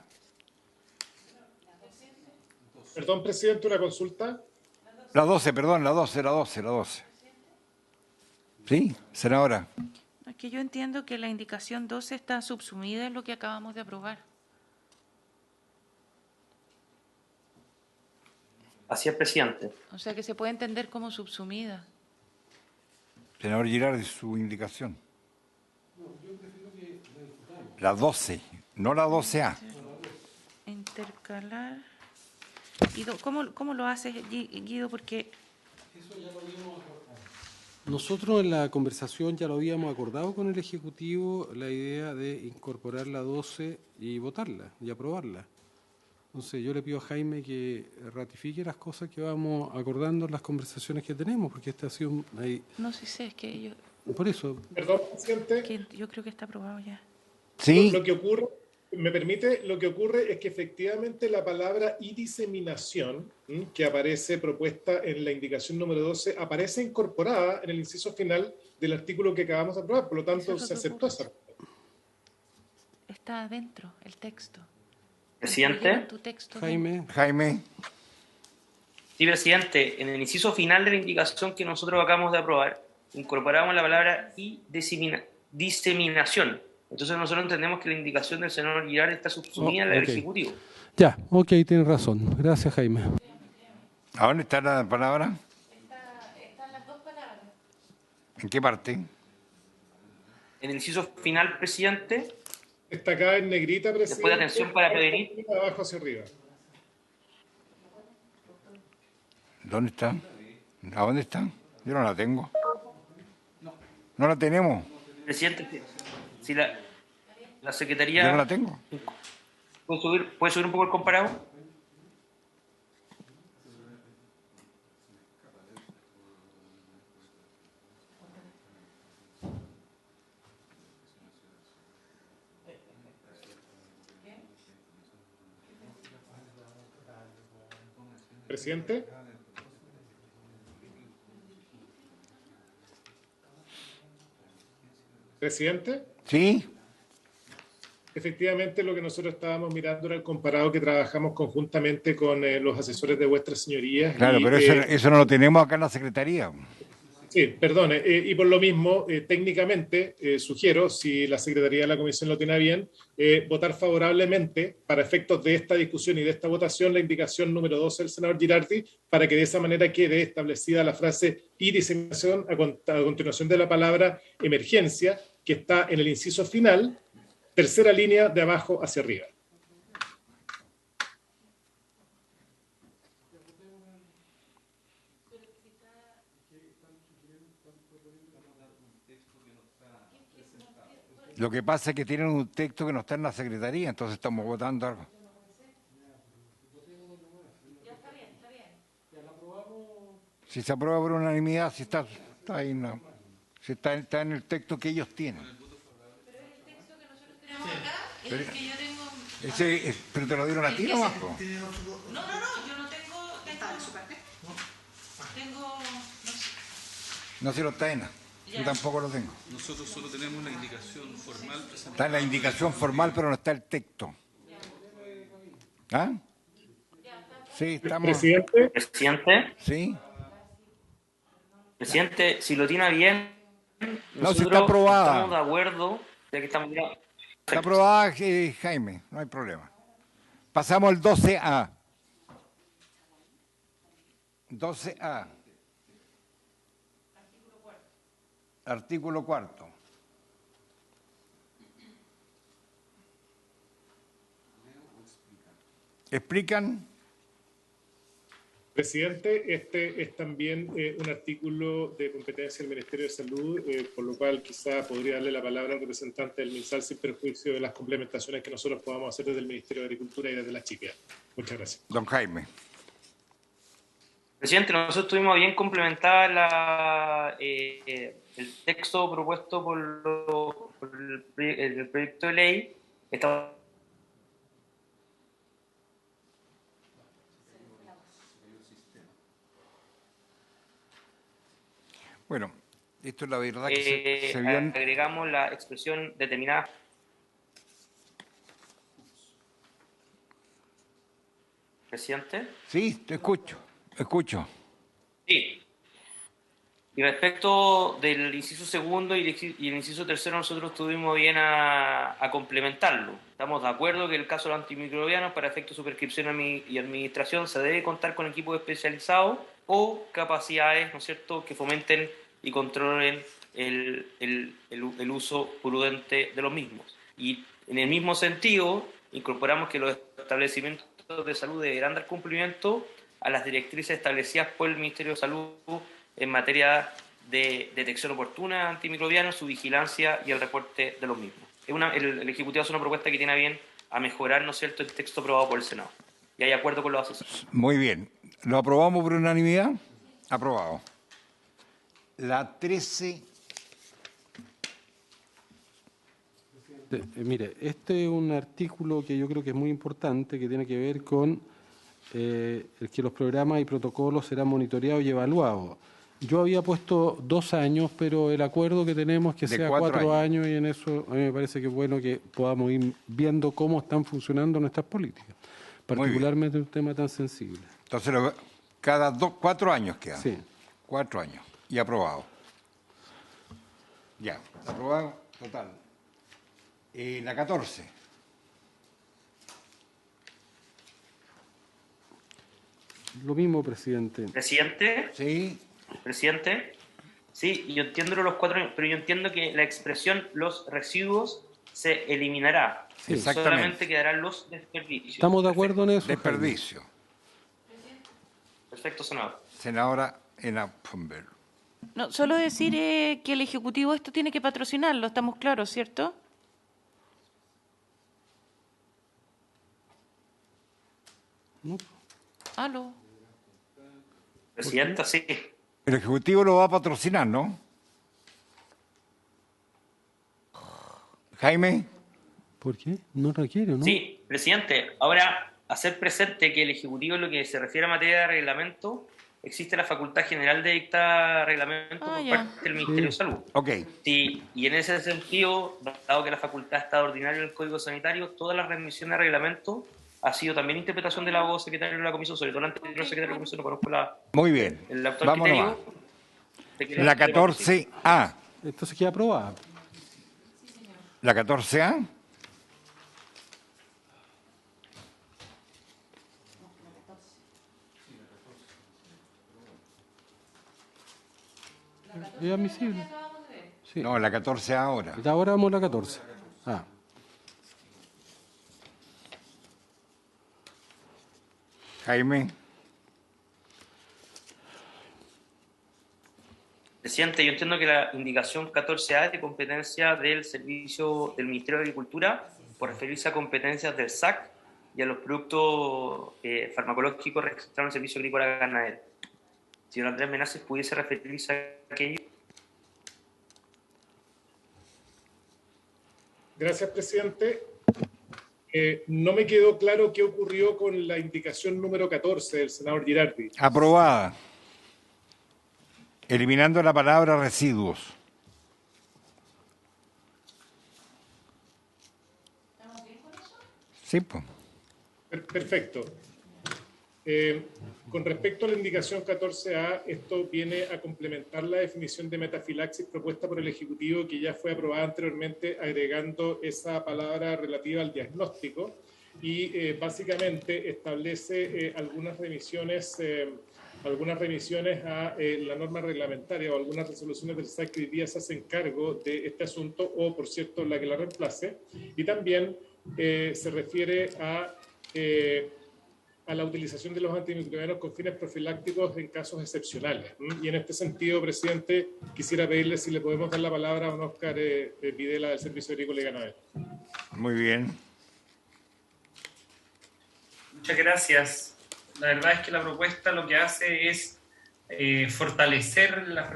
Perdón, presidente, una consulta. La 12, perdón, la 12. ¿Sí, senadora? Es que yo entiendo que la indicación 12 está subsumida en lo que acabamos de aprobar. Así es, presidente. O sea que se puede entender como subsumida. Senador Girard, su indicación. La 12, no la 12A. Intercalar. Guido, ¿cómo lo haces, Guido? Porque Nosotros en la conversación ya lo habíamos acordado con el Ejecutivo, la idea de incorporar la 12 y votarla y aprobarla. Entonces yo le pido a Jaime que ratifique las cosas que vamos acordando en las conversaciones que tenemos, porque esta ha sido ahí. no sé, es que yo, Por eso, Perdón, presidente. yo creo que está aprobado ya. Sí, Lo que ocurre, me permite, lo que ocurre es que efectivamente la palabra y diseminación, que aparece propuesta en la indicación número 12, aparece incorporada en el inciso final del artículo que acabamos de aprobar, por lo tanto Eso se es lo que aceptó ocurre. esa. Está adentro el texto. Presidente. Incluido en tu texto. Jaime. Sí, presidente. En el inciso final de la indicación que nosotros acabamos de aprobar, incorporamos la palabra y diseminación. Entonces nosotros entendemos que la indicación del senador Girard está subsumida en el ok. Ejecutivo. ya, ok, tienes razón. Gracias, Jaime. ¿A dónde está la palabra? Están las dos palabras. ¿En qué parte? En el inciso final, presidente, Está acá en negrita, presidente. después de atención para prevenir. De abajo hacia arriba. ¿Dónde está? ¿A dónde está? Yo no la tengo. No la tenemos. Presidente, si la Yo no Secretaría la tengo. puede subir un poco el comparado. Presidente. Presidente. ¿Sí? Efectivamente, lo que nosotros estábamos mirando era el comparado que trabajamos conjuntamente con los asesores de vuestras señorías. Claro, y, pero eso no lo tenemos acá en la Secretaría. Sí, perdone. Y por lo mismo, técnicamente, sugiero, si la Secretaría de la Comisión lo tiene a bien, votar favorablemente, para efectos de esta discusión y de esta votación, la indicación número 12 del senador Girardi, para que de esa manera quede establecida la frase y diseminación a continuación de la palabra emergencia, que está en el inciso final, tercera línea de abajo hacia arriba. Lo que pasa es que tienen un texto que no está en la Secretaría, entonces estamos votando algo. Si se aprueba por unanimidad, si está ahí, no. Si está en el texto que ellos tienen. Pero el texto que nosotros tenemos acá es el que yo tengo. Pero te lo dieron a ti nomás, po. No, yo no tengo. Tengo. No sé. No se lo está en. Yo tampoco lo tengo. Nosotros solo tenemos la indicación formal presentada. Está en la indicación formal, pero no está el texto. ¿Ah? Sí, estamos. Presidente. Presidente. Sí. Presidente, si lo tiene bien, No, si nosotros está aprobada. estamos de acuerdo, ya que estamos ya. Está aprobada, Jaime, no hay problema. Pasamos al 12A. 12A. Artículo cuarto. ¿Explican? Presidente, este es también un artículo de competencia del Ministerio de Salud, por lo cual quizá podría darle la palabra al representante del MinSal sin perjuicio de las complementaciones que nosotros podamos hacer desde el Ministerio de Agricultura y desde la CHIPIA. Muchas gracias. Don Jaime. Presidente, nosotros tuvimos bien complementar el texto propuesto por el proyecto de ley. Bueno, esto es la verdad que se vio en... Agregamos la expresión determinada. Presidente. Sí, te escucho. Sí. Y respecto del inciso segundo y el inciso tercero, nosotros tuvimos bien a complementarlo. Estamos de acuerdo que el caso de los antimicrobianos, para efectos de superscripción y administración, se debe contar con equipos especializados o capacidades, ¿no es cierto?, que fomenten y controlen el uso prudente de los mismos. Y en el mismo sentido, incorporamos que los establecimientos de salud deberán dar cumplimiento a las directrices establecidas por el Ministerio de Salud en materia de detección oportuna de antimicrobianos, su vigilancia y el reporte de los mismos. El Ejecutivo hace una propuesta que tiene a bien a mejorar, ¿no es cierto?, el texto aprobado por el Senado. Y hay acuerdo con los asesores. Muy bien. ¿Lo aprobamos por unanimidad? Aprobado. La 13... Mire, este es un artículo que yo creo que es muy importante, que tiene que ver con el que los programas y protocolos serán monitoreados y evaluados. Yo había puesto 2 años, pero el acuerdo que tenemos es que sea 4 años y en eso a mí me parece que es bueno que podamos ir viendo cómo están funcionando nuestras políticas, particularmente en un tema tan sensible. Entonces, cada 4 años queda. Sí. 4 años. Y aprobado. Ya, aprobado total. La 14. Lo mismo, presidente. ¿Presidente? Sí. ¿Presidente? Sí, yo entiendo los 4 años, pero yo entiendo que la expresión los residuos se eliminará. Sí, exactamente. Solamente quedarán los desperdicios. ¿Estamos de acuerdo en eso? Desperdicio. Perfecto, senador. Senadora Ena Pumber. No, solo decir que el Ejecutivo esto tiene que patrocinarlo, estamos claros, ¿cierto? ¿No? ¿Aló? Presidenta, sí. El Ejecutivo lo va a patrocinar, ¿no? Jaime. ¿Por qué? No requiere, ¿no? Sí, presidente. Ahora, hacer presente que el Ejecutivo, en lo que se refiere a materia de reglamento, existe la facultad general de dictar reglamento por parte del Ministerio de Salud. Ok. Sí, y en ese sentido, dado que la facultad está ordinaria en el Código Sanitario, todas las remisiones de reglamento ha sido también interpretación del abogado secretario de la comisión, sobre todo el anterior secretario de la comisión, no conozco Muy bien. el actual Vámonos. criterio. La 14A. Entonces queda aprobada. La 14A. Es admisible. Sí. No, la 14A ahora. Ahora vamos a la 14. Jaime. Presidente, yo entiendo que la indicación 14A es de competencia del servicio del Ministerio de Agricultura por referirse a competencias del SAC y a los productos farmacológicos registrados en el Servicio Agrícola Ganadero. Señor Andrés Menaces, ¿pudiese referirse a aquello? Gracias, presidente. No me quedó claro qué ocurrió con la indicación número 14 del senador Girardi. Aprobada. Eliminando la palabra residuos. ¿Estamos bien con eso? Sí, pues. Perfecto. Con respecto a la indicación 14A, esto viene a complementar la definición de metafilaxis propuesta por el Ejecutivo, que ya fue aprobada anteriormente, agregando esa palabra relativa al diagnóstico y básicamente establece algunas remisiones a la norma reglamentaria o algunas resoluciones del SAC que hoy día se hacen cargo de este asunto o, por cierto, la que la reemplace. Y también se refiere a la utilización de los antimicrobianos con fines profilácticos en casos excepcionales. Y en este sentido, presidente, quisiera pedirle si le podemos dar la palabra a don Óscar Videla del Servicio Agrícola y Ganadero. Muy bien. Muchas gracias. La verdad es que la propuesta lo que hace es fortalecer las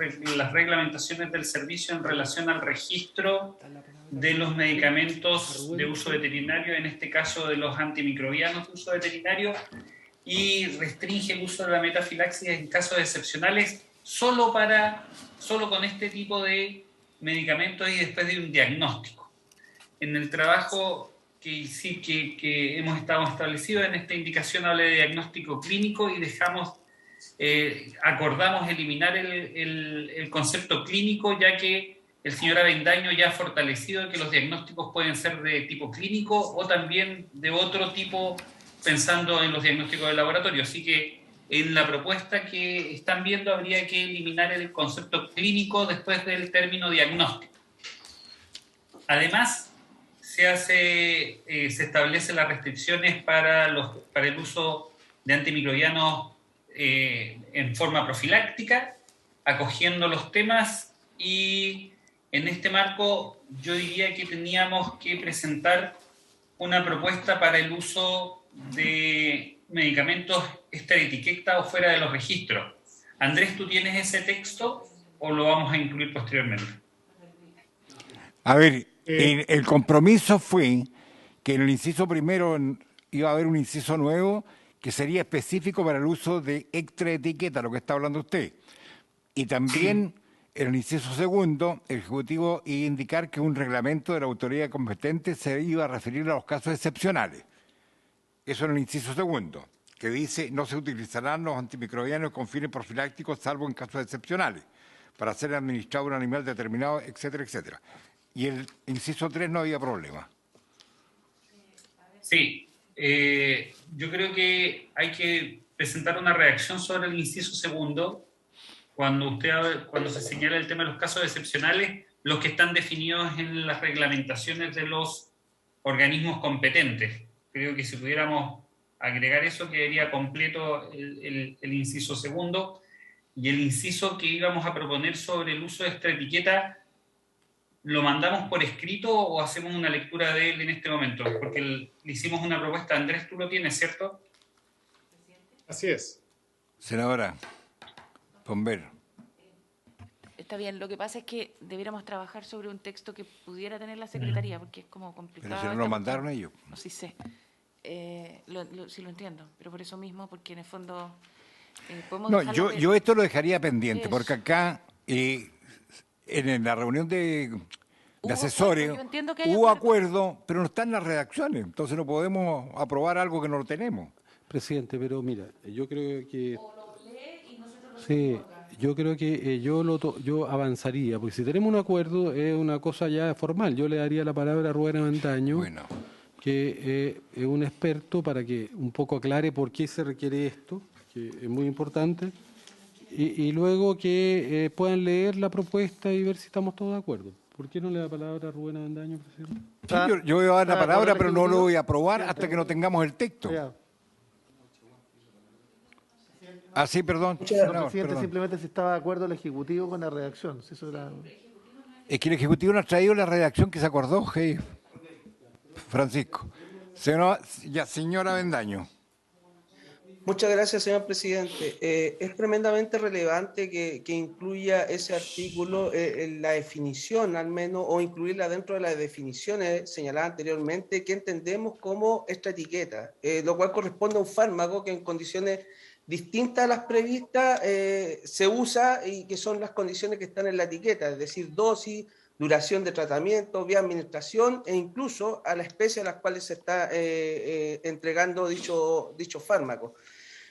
reglamentaciones del servicio en relación al registro de los medicamentos de uso veterinario, en este caso de los antimicrobianos de uso veterinario, y restringe el uso de la metafilaxis en casos excepcionales solo con este tipo de medicamentos y después de un diagnóstico. En el trabajo que hemos estado establecido en esta indicación habla de diagnóstico clínico y acordamos eliminar el concepto clínico, ya que el señor Avendaño ya ha fortalecido que los diagnósticos pueden ser de tipo clínico o también de otro tipo, pensando en los diagnósticos de laboratorio. Así que en la propuesta que están viendo habría que eliminar el concepto clínico después del término diagnóstico. Además, se establecen las restricciones para el uso de antimicrobianos en forma profiláctica, acogiendo los temas, y en este marco yo diría que teníamos que presentar una propuesta para el uso de medicamentos extra etiqueta o fuera de los registros. Andrés, ¿tú tienes ese texto o lo vamos a incluir posteriormente? A ver, el compromiso fue que en el inciso primero iba a haber un inciso nuevo que sería específico para el uso de extra etiqueta, lo que está hablando usted. Y también en el inciso segundo, el Ejecutivo iba a indicar que un reglamento de la autoridad competente se iba a referir a los casos excepcionales. Eso en el inciso segundo, que dice no se utilizarán los antimicrobianos con fines profilácticos salvo en casos excepcionales, para ser administrado un animal determinado, etcétera, etcétera. Y el inciso 3 no había problema. Sí, yo creo que hay que presentar una reacción sobre el inciso segundo cuando se señala el tema de los casos excepcionales, los que están definidos en las reglamentaciones de los organismos competentes. Creo que si pudiéramos agregar eso, quedaría completo el inciso segundo. Y el inciso que íbamos a proponer sobre el uso de esta etiqueta, ¿lo mandamos por escrito o hacemos una lectura de él en este momento? Porque le hicimos una propuesta. Andrés, tú lo tienes, ¿cierto? Así es. Senadora Pomber. Está bien, lo que pasa es que debiéramos trabajar sobre un texto que pudiera tener la Secretaría, porque es como complicado. Pero si no lo mandaron ellos. No, sí sé. Sí lo entiendo, pero por eso mismo, porque en el fondo podemos No, dejarlo yo esto lo dejaría pendiente, Eso. porque acá en la reunión de asesores acuerdo, yo entiendo que hay hubo acuerdo. acuerdo, pero no están las redacciones, entonces no podemos aprobar algo que no lo tenemos. Presidente, pero mira, yo creo que... Sí, yo creo que yo avanzaría, porque si tenemos un acuerdo es una cosa ya formal. Yo le daría la palabra a Rubén Avendaño, Bueno, que es un experto, para que un poco aclare por qué se requiere esto, que es muy importante, y luego que puedan leer la propuesta y ver si estamos todos de acuerdo. ¿Por qué no le da palabra a Rubén Avendaño, presidente? sí, yo voy a dar la palabra, pero no lo voy a aprobar hasta que no tengamos el texto. Ah, sí, perdón. Senador, presidente, simplemente si estaba de acuerdo el Ejecutivo con la redacción. Si eso era... Es que el Ejecutivo nos ha traído la redacción que se acordó, Francisco. Señora Avendaño. Muchas gracias, señor presidente. Es tremendamente relevante que incluya ese artículo en la definición, al menos, o incluirla dentro de las definiciones señaladas anteriormente, que entendemos como esta etiqueta, lo cual corresponde a un fármaco que en condiciones distintas a las previstas se usa, y que son las condiciones que están en la etiqueta, es decir, dosis, duración de tratamiento, vía de administración e incluso a la especie a las cuales se está entregando dicho fármaco.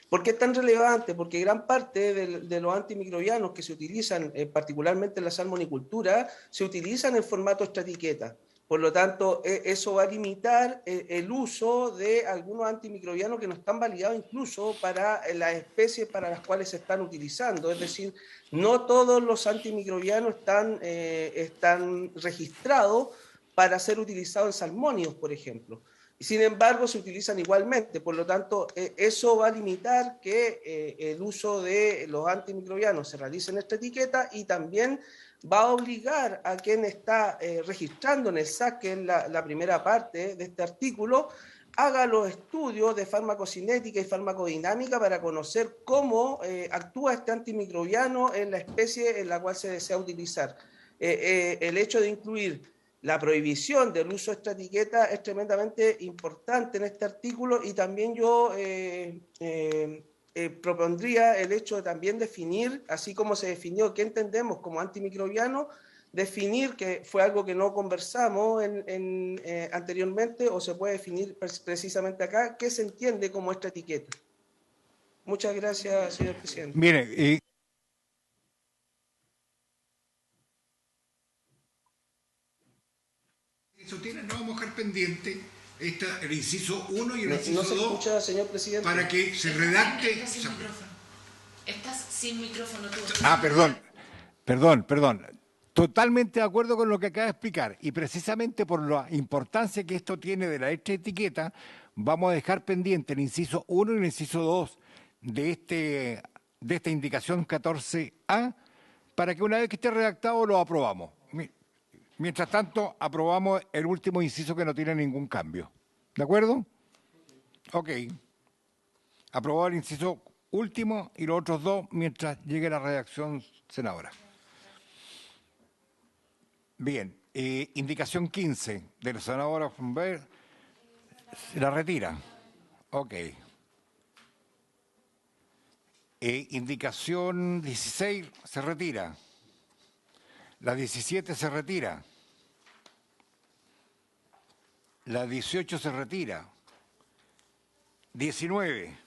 ¿Por qué es tan relevante? Porque gran parte de los antimicrobianos que se utilizan, particularmente en la salmonicultura, se utilizan en formato extraetiqueta. Por lo tanto, eso va a limitar el uso de algunos antimicrobianos que no están validados incluso para las especies para las cuales se están utilizando. Es decir, no todos los antimicrobianos están registrados para ser utilizados en salmónidos, por ejemplo. Sin embargo, se utilizan igualmente. Por lo tanto, eso va a limitar que el uso de los antimicrobianos se realice en esta etiqueta, y también va a obligar a quien está registrando en el SAC, que es la primera parte de este artículo, haga los estudios de farmacocinética y farmacodinámica para conocer cómo actúa este antimicrobiano en la especie en la cual se desea utilizar. El hecho de incluir la prohibición del uso de esta etiqueta es tremendamente importante en este artículo, y también yo propondría el hecho de también definir, así como se definió qué entendemos como antimicrobiano, definir que fue algo que no conversamos anteriormente, o se puede definir precisamente acá, qué se entiende como esta etiqueta. Muchas gracias, señor presidente. Mire, eso tiene, no vamos a dejar pendiente el inciso 1 y el inciso 2. No se escucha, señor presidente. Para que se redacte. Estás sin micrófono tú. Ah, perdón. Totalmente de acuerdo con lo que acaba de explicar. Y precisamente por la importancia que esto tiene de la etiqueta, vamos a dejar pendiente el inciso 1 y el inciso 2 de esta indicación 14A, para que una vez que esté redactado lo aprobamos. Mientras tanto, aprobamos el último inciso que no tiene ningún cambio. ¿De acuerdo? Ok. Aprobado el inciso último y los otros dos mientras llegue la redacción senadora. Bien. Indicación 15 del senador Humbert. ¿La retira? Ok. Indicación 16 se retira. La 17 se retira. La 18 se retira. 19.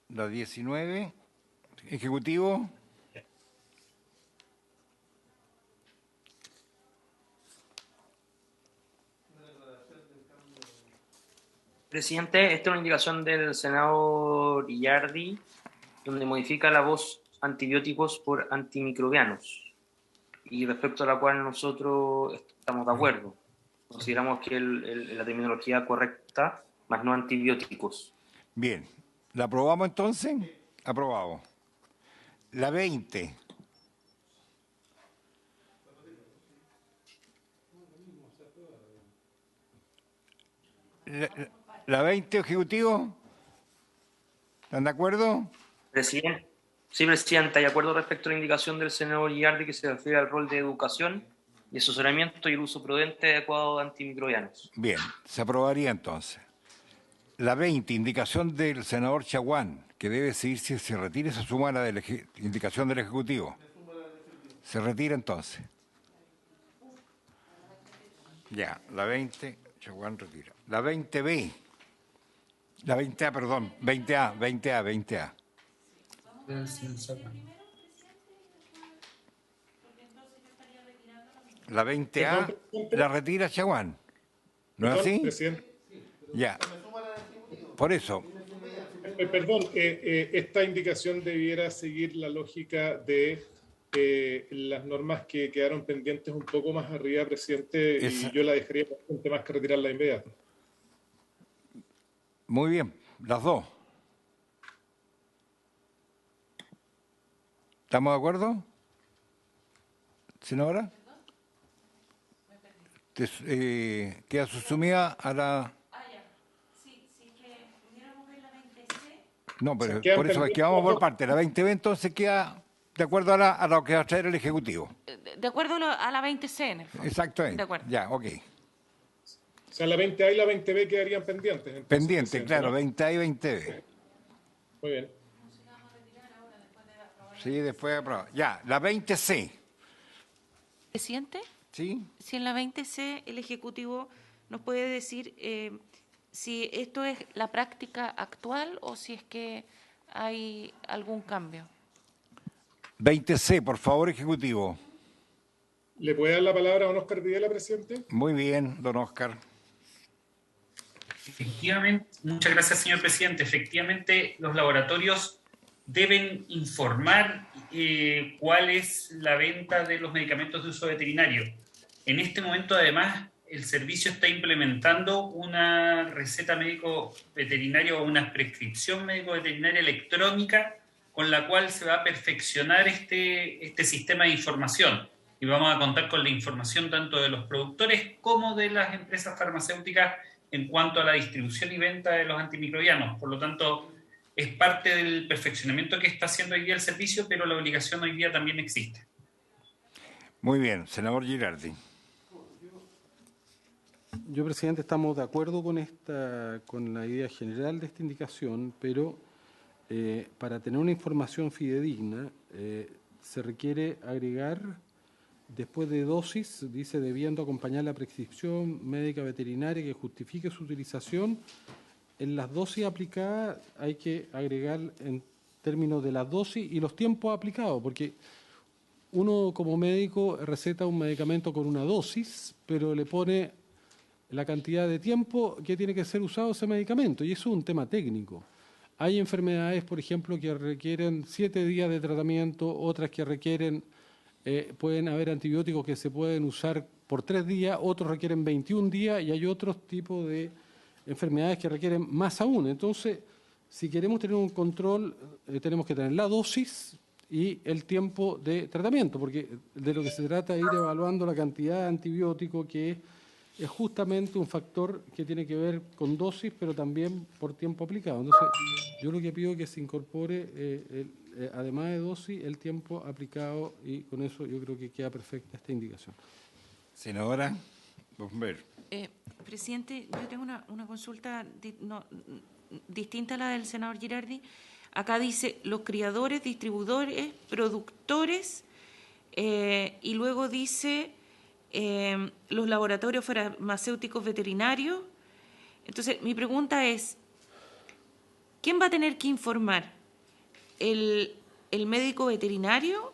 La 19. Ejecutivo. Presidente, esta es una indicación del senador Iardi, donde modifica la voz antibióticos por antimicrobianos, y respecto a la cual nosotros estamos de acuerdo. Consideramos que la terminología correcta, más no antibióticos. Bien. ¿La aprobamos entonces? Aprobado. La 20. La 20, Ejecutivo. ¿Están de acuerdo? Presidente. Sí, Presidenta, de acuerdo respecto a la indicación del senador Iardi que se refiere al rol de educación y asesoramiento y el uso prudente y adecuado de antimicrobianos. Bien, se aprobaría entonces. La 20, indicación del senador Chaguán, que debe seguir si se retira, se suma a la indicación del Ejecutivo. Se retira entonces. Ya, la 20, Chaguán retira. La 20B. La 20A, perdón, 20A. La 20A la retira Chaguán. ¿No es así? Presidente. Ya. Por eso. Perdón, esta indicación debiera seguir la lógica de las normas que quedaron pendientes un poco más arriba, presidente, y yo la dejaría bastante más que retirarla de inmediato. Muy bien, las dos. ¿Estamos de acuerdo? ¿Senadora? Queda subsumida a la... No, pero por eso es que vamos por parte. La 20B entonces queda de acuerdo a lo que va a traer el Ejecutivo. De acuerdo a la 20C, en el fondo. Exactamente. De acuerdo. Ya, ok. O sea, la 20A y la 20B quedarían pendientes. Entonces, Pendiente, claro, ¿no? 20A y 20B. Muy bien. Sí, después de aprobar. Ya, la 20C. Presidente, ¿Sí? si en la 20C el Ejecutivo nos puede decir si esto es la práctica actual o si es que hay algún cambio. 20C, por favor, Ejecutivo. ¿Le puede dar la palabra a don Óscar Videla, presidente? Muy bien, don Óscar. Efectivamente, muchas gracias, señor presidente. Efectivamente, los laboratorios deben informar cuál es la venta de los medicamentos de uso veterinario. En este momento, además, el servicio está implementando una receta médico-veterinaria o una prescripción médico-veterinaria electrónica con la cual se va a perfeccionar este sistema de información. Y vamos a contar con la información tanto de los productores como de las empresas farmacéuticas en cuanto a la distribución y venta de los antimicrobianos. Por lo tanto, es parte del perfeccionamiento que está haciendo hoy día el servicio, pero la obligación hoy día también existe. Muy bien, senador Girardi. Yo, presidente, estamos de acuerdo con la idea general de esta indicación, pero para tener una información fidedigna se requiere agregar, después de dosis, dice, debiendo acompañar la prescripción médica veterinaria que justifique su utilización. En las dosis aplicadas hay que agregar en términos de la dosis y los tiempos aplicados, porque uno como médico receta un medicamento con una dosis, pero le pone la cantidad de tiempo que tiene que ser usado ese medicamento, y eso es un tema técnico. Hay enfermedades, por ejemplo, que requieren 7 días de tratamiento, otras que requieren, pueden haber antibióticos que se pueden usar por 3 días, otros requieren 21 días, y hay otros tipos de enfermedades que requieren más aún. Entonces, si queremos tener un control, tenemos que tener la dosis y el tiempo de tratamiento, porque de lo que se trata es ir evaluando la cantidad de antibiótico, que es justamente un factor que tiene que ver con dosis, pero también por tiempo aplicado. Entonces, yo lo que pido es que se incorpore, además de dosis, el tiempo aplicado, y con eso yo creo que queda perfecta esta indicación. Senadora Bomber. Presidente, yo tengo una consulta distinta a la del senador Girardi. Acá dice los criadores, distribuidores, productores, y luego dice los laboratorios farmacéuticos veterinarios. Entonces, mi pregunta es, ¿quién va a tener que informar? ¿El médico veterinario?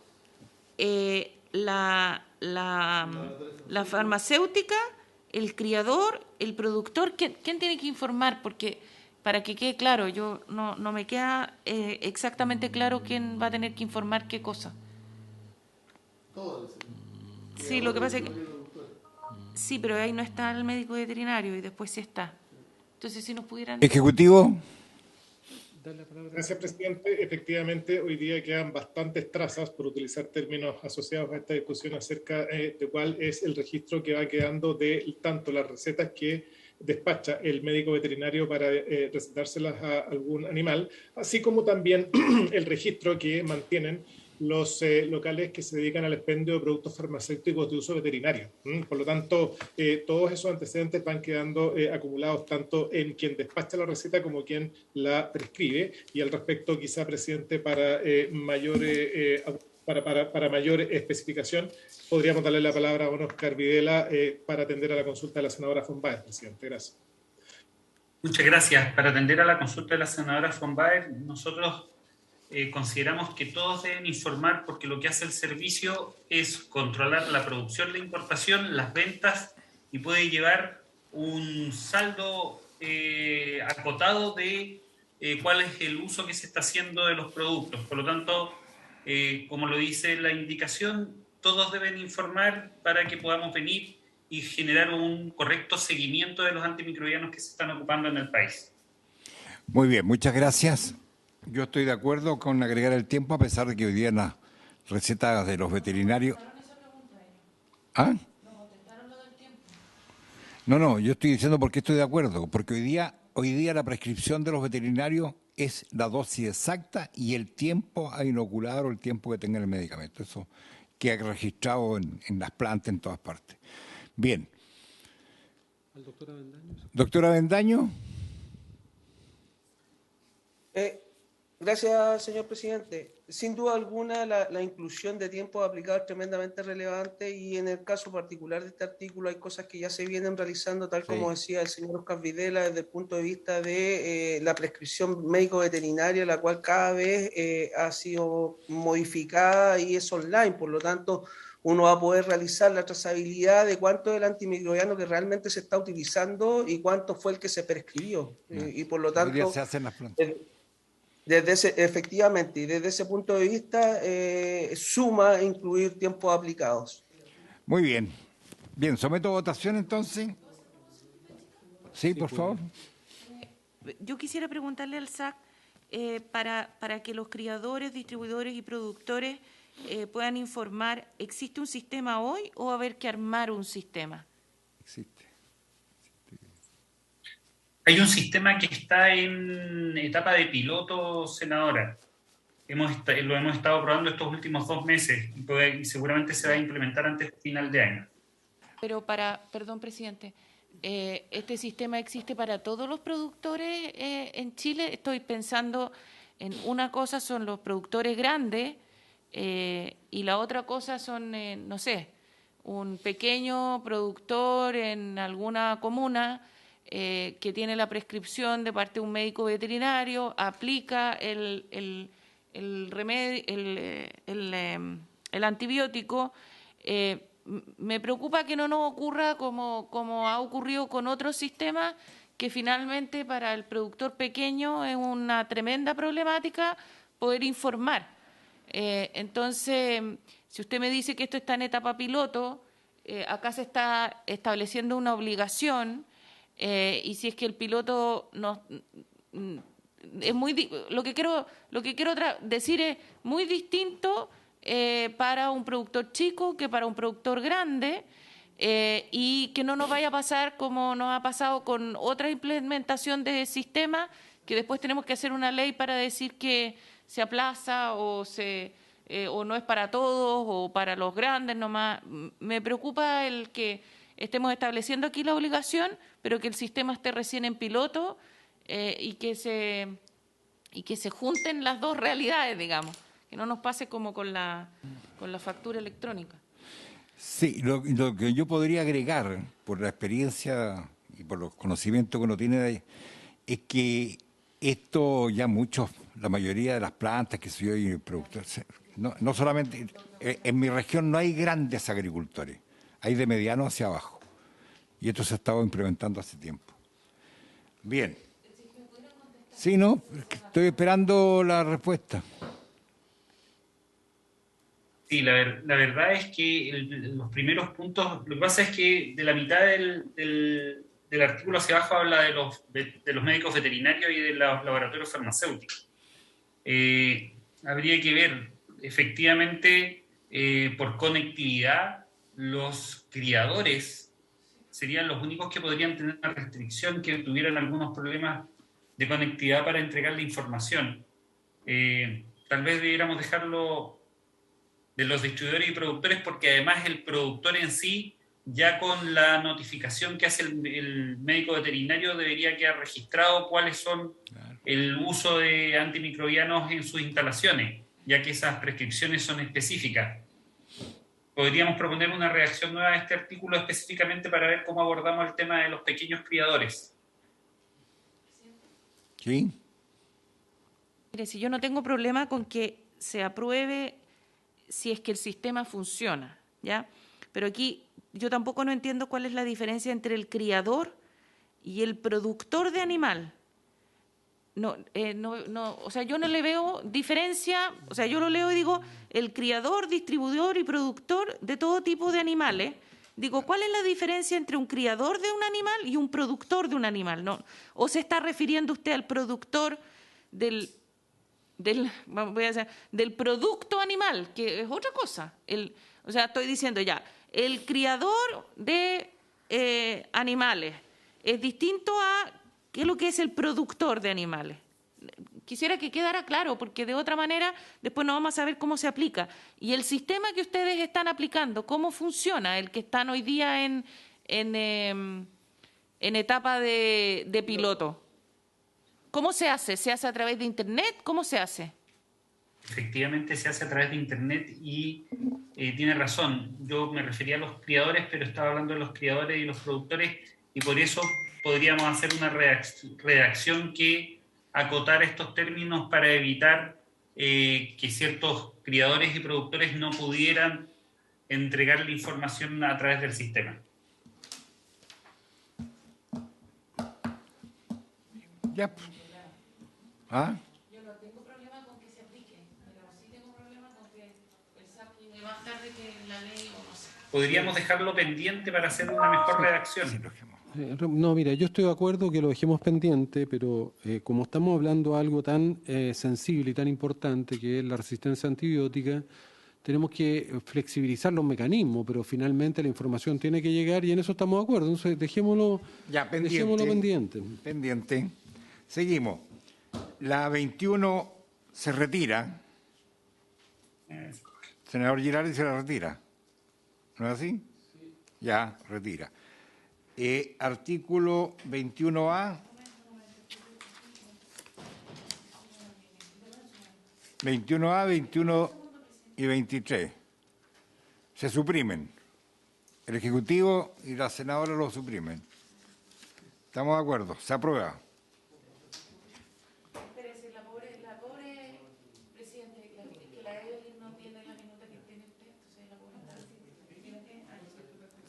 ¿La farmacéutica? ¿El criador? ¿El productor? ¿Quién tiene que informar? Porque para que quede claro, yo no me queda exactamente claro quién va a tener que informar qué cosa. Sí, lo que pasa es que... Sí, pero ahí no está el médico veterinario y después sí está. Entonces, si nos pudieran... Ejecutivo. Gracias, presidente. Efectivamente, hoy día quedan bastantes trazas, por utilizar términos asociados a esta discusión, acerca de cuál es el registro que va quedando de tanto las recetas que despacha el médico veterinario para recetárselas a algún animal, así como también el registro que mantienen los locales que se dedican al expendio de productos farmacéuticos de uso veterinario. Por lo tanto, todos esos antecedentes van quedando acumulados tanto en quien despacha la receta como quien la prescribe. Y al respecto, quizá, presidente, para mayor especificación, podríamos darle la palabra a don Oscar Videla para atender a la consulta de la senadora von Baer, presidente. Gracias. Muchas gracias. Para atender a la consulta de la senadora von Baer, nosotros consideramos que todos deben informar, porque lo que hace el servicio es controlar la producción, la importación, las ventas, y puede llevar un saldo acotado de cuál es el uso que se está haciendo de los productos. Por lo tanto, como lo dice la indicación, todos deben informar para que podamos venir y generar un correcto seguimiento de los antimicrobianos que se están ocupando en el país. Muy bien, muchas gracias. Yo estoy de acuerdo con agregar el tiempo, a pesar de que hoy día en las recetas de los veterinarios... ¿Ah? No, yo estoy diciendo por qué estoy de acuerdo, porque hoy día la prescripción de los veterinarios es la dosis exacta y el tiempo a inocular o el tiempo que tenga el medicamento. Eso queda registrado en las plantas en todas partes. Bien. Doctora Avendaño. Gracias, señor presidente. Sin duda alguna, la inclusión de tiempos aplicados es tremendamente relevante, y en el caso particular de este artículo hay cosas que ya se vienen realizando, tal como decía el señor Oscar Videla, desde el punto de vista de la prescripción médico-veterinaria, la cual cada vez ha sido modificada y es online. Por lo tanto, uno va a poder realizar la trazabilidad de cuánto es el antimicrobiano que realmente se está utilizando y cuánto fue el que se prescribió. Y por lo tanto... Hoy día se hacen las plantas. Efectivamente, y desde ese punto de vista suma incluir tiempos aplicados. Muy bien. Bien, someto a votación entonces. Sí, por favor. Yo quisiera preguntarle al SAC para que los criadores, distribuidores y productores puedan informar, ¿existe un sistema hoy o va a haber que armar un sistema? Existe. Hay un sistema que está en etapa de piloto, senadora. Lo hemos estado probando estos últimos 2 meses y seguramente se va a implementar antes del final de año. Pero perdón, presidente, este sistema existe para todos los productores en Chile. Estoy pensando en una cosa son los productores grandes y la otra cosa son, no sé, un pequeño productor en alguna comuna que tiene la prescripción de parte de un médico veterinario, aplica el remedio, el antibiótico. Me preocupa que no nos ocurra como ha ocurrido con otros sistemas, que finalmente para el productor pequeño es una tremenda problemática poder informar. Entonces, si usted me dice que esto está en etapa piloto, acá se está estableciendo una obligación y si es que el piloto no es muy lo que quiero decir es muy distinto para un productor chico que para un productor grande, y que no nos vaya a pasar como nos ha pasado con otra implementación de sistemas, que después tenemos que hacer una ley para decir que se aplaza o no es para todos o para los grandes nomás. Me preocupa el que estemos estableciendo aquí la obligación, pero que el sistema esté recién en piloto y que se junten las dos realidades, digamos. Que no nos pase como con la factura electrónica. Sí, lo que yo podría agregar, por la experiencia y por los conocimientos que uno tiene, es que esto ya la mayoría de las plantas que se oye productores, no solamente, en mi región no hay grandes agricultores, hay de mediano hacia abajo. Y esto se ha estado implementando hace tiempo. Bien. Sí, no, estoy esperando la respuesta. Sí, la verdad es que los primeros puntos, lo que pasa es que de la mitad del artículo hacia abajo habla de los médicos veterinarios y de los laboratorios farmacéuticos. Habría que ver, efectivamente, por conectividad, los criadores serían los únicos que podrían tener una restricción, que tuvieran algunos problemas de conectividad para entregar la información. Tal vez debiéramos dejarlo de los distribuidores y productores, porque además el productor en sí, ya con la notificación que hace el médico veterinario, debería quedar registrado cuáles son el uso de antimicrobianos en sus instalaciones, ya que esas prescripciones son específicas. Podríamos proponer una redacción nueva a este artículo específicamente para ver cómo abordamos el tema de los pequeños criadores. ¿Sí? Mire, si yo no tengo problema con que se apruebe si es que el sistema funciona, ¿ya? Pero aquí yo tampoco no entiendo cuál es la diferencia entre el criador y el productor de animal. O sea, yo no le veo diferencia, o sea, yo lo leo y digo, el criador, distribuidor y productor de todo tipo de animales. Digo, ¿cuál es la diferencia entre un criador de un animal y un productor de un animal? ¿No? ¿O se está refiriendo usted al productor del producto animal, que es otra cosa? O sea, estoy diciendo ya, el criador de animales es distinto a qué es lo que es el productor de animales. Quisiera que quedara claro, porque de otra manera después no vamos a saber cómo se aplica. Y el sistema que ustedes están aplicando, ¿cómo funciona? El que están hoy día en etapa de piloto. ¿Cómo se hace? ¿Se hace a través de Internet? ¿Cómo se hace? Efectivamente se hace a través de Internet y tiene razón. Yo me refería a los criadores, pero estaba hablando de los criadores y los productores, y por eso podríamos hacer una redacción que acotara estos términos para evitar que ciertos criadores y productores no pudieran entregar la información a través del sistema. Ya. ¿Ah? Yo no tengo problema con que se aplique, pero sí tengo problema con que el SAP llegue más tarde que la ley o no sé. Podríamos dejarlo pendiente para hacer una mejor redacción. No, mira, yo estoy de acuerdo que lo dejemos pendiente, pero como estamos hablando de algo tan sensible y tan importante que es la resistencia antibiótica, tenemos que flexibilizar los mecanismos, pero finalmente la información tiene que llegar y en eso estamos de acuerdo. Entonces, dejémoslo pendiente. Pendiente. Seguimos. La 21 se retira. Senador Girardi se la retira. ¿No es así? Sí. Ya, retira. Artículo 21A. 21A, 21 y 23. Se suprimen. El Ejecutivo y la senadora lo suprimen. ¿Estamos de acuerdo? Se aprueba. Espérese, la pobre presidente, que la Evelyn no tiene la minuta que tiene usted, entonces la pobre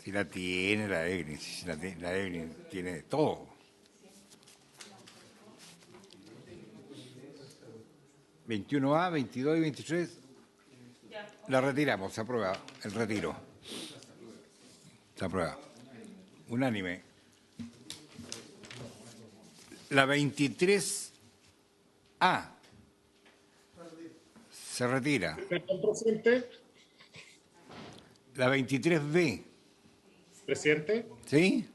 Si la tiene la Evelyn, si la Evelyn tiene todo. 21A, 22 y 23. La retiramos, se aprueba el retiro. Se aprueba. Unánime. La 23A se retira. Perdón, presidente. La 23B. Presidente. ¿Sí?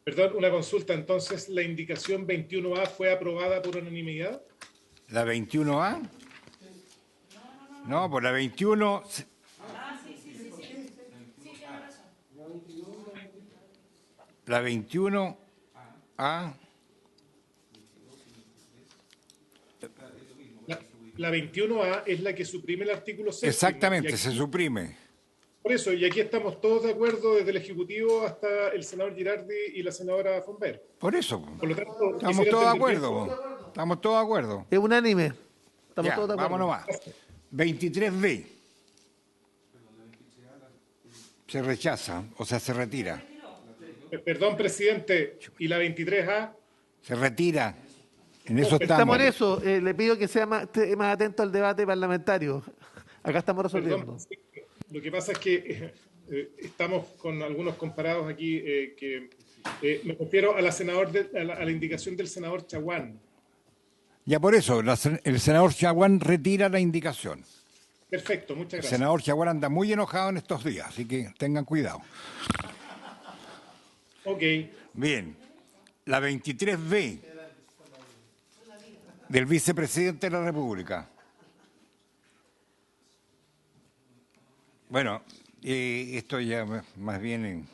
Perdón, una consulta. Entonces, ¿la indicación 21A fue aprobada por unanimidad? ¿La 21A? No, pues la 21... La 21A... La 21A es la que suprime el artículo 6. Exactamente, se suprime. Por eso, y aquí estamos todos de acuerdo, desde el Ejecutivo hasta el senador Girardi y la senadora Fonber. Por eso. Por lo tanto, Estamos todos de acuerdo. Estamos todos de acuerdo. Es unánime. Estamos Ya, todos de acuerdo. vámonos más. 23B. Se rechaza, o sea, se retira. Perdón, presidente. ¿Y la 23A? Se retira. En eso Estamos estamos. en eso. Le pido que sea más atento al debate parlamentario. Acá estamos resolviendo. Perdón, lo que pasa es que estamos con algunos comparados aquí que me refiero a la a la indicación del senador Chaguán. Ya por eso, el senador Chaguán retira la indicación. Perfecto, muchas El gracias. senador Chaguán anda muy enojado en estos días, así que tengan cuidado. Ok. Bien. La 23B del vicepresidente de la República. Bueno, esto ya más bien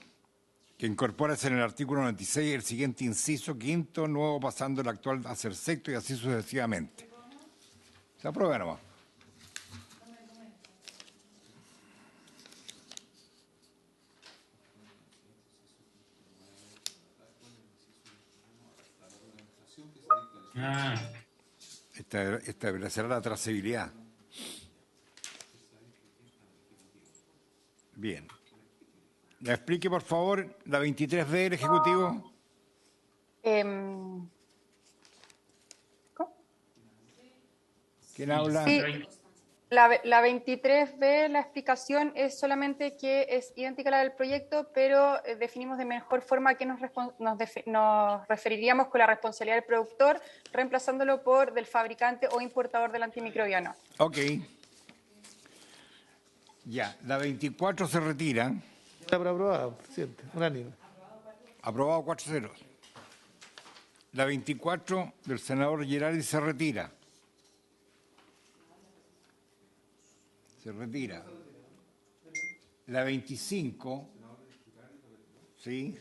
que incorpórase en el artículo 96 el siguiente inciso quinto, nuevo pasando el actual a ser sexto y así sucesivamente. Se aprueba nomás. Establecerá la trazabilidad. Bien. ¿Le explique, por favor, la 23B del Ejecutivo? ¿Quién habla? Sí, la 23B, la explicación es solamente que es idéntica a la del proyecto, pero definimos de mejor forma que nos referiríamos con la responsabilidad del productor, reemplazándolo por del fabricante o importador del antimicrobiano. Ok. Ya, la 24 se retira. Está aprobado, presidente. Unánime. Aprobado 4-0. La 24 del senador Girardi se retira. Se retira. La 25, ¿sí?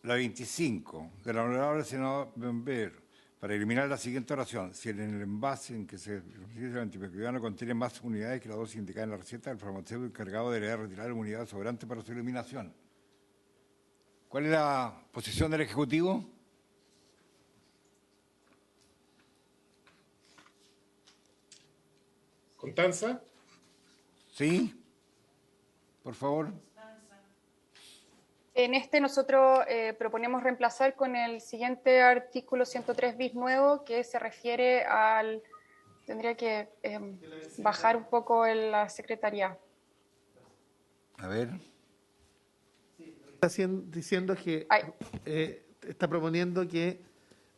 La 25 del honorable senador Benver, para eliminar la siguiente oración. Si en el envase en que se el antimicrobiano contiene más unidades que la dosis indicada en la receta, el farmacéutico encargado deberá retirar la unidad sobrante para su eliminación. ¿Cuál es la posición del Ejecutivo? ¿Constanza? Sí. Por favor. En este nosotros proponemos reemplazar con el siguiente artículo 103 bis nuevo que se refiere al... Tendría que bajar un poco en la secretaría. A ver. Está diciendo que está proponiendo que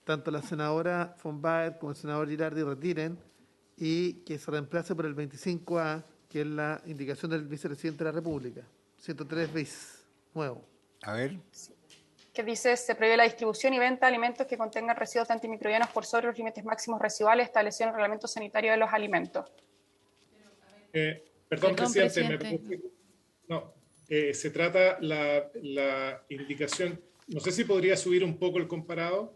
tanto la senadora von Baer como el senador Girardi retiren y que se reemplace por el 25A, que es la indicación del vicepresidente de la República. 103 bis nuevo. A ver. Que dice, se prevé la distribución y venta de alimentos que contengan residuos de antimicrobianos por sobre los límites máximos residuales establecidos en el reglamento sanitario de los alimentos. Perdón, presidente. No, se trata la indicación, no sé si podría subir un poco el comparado,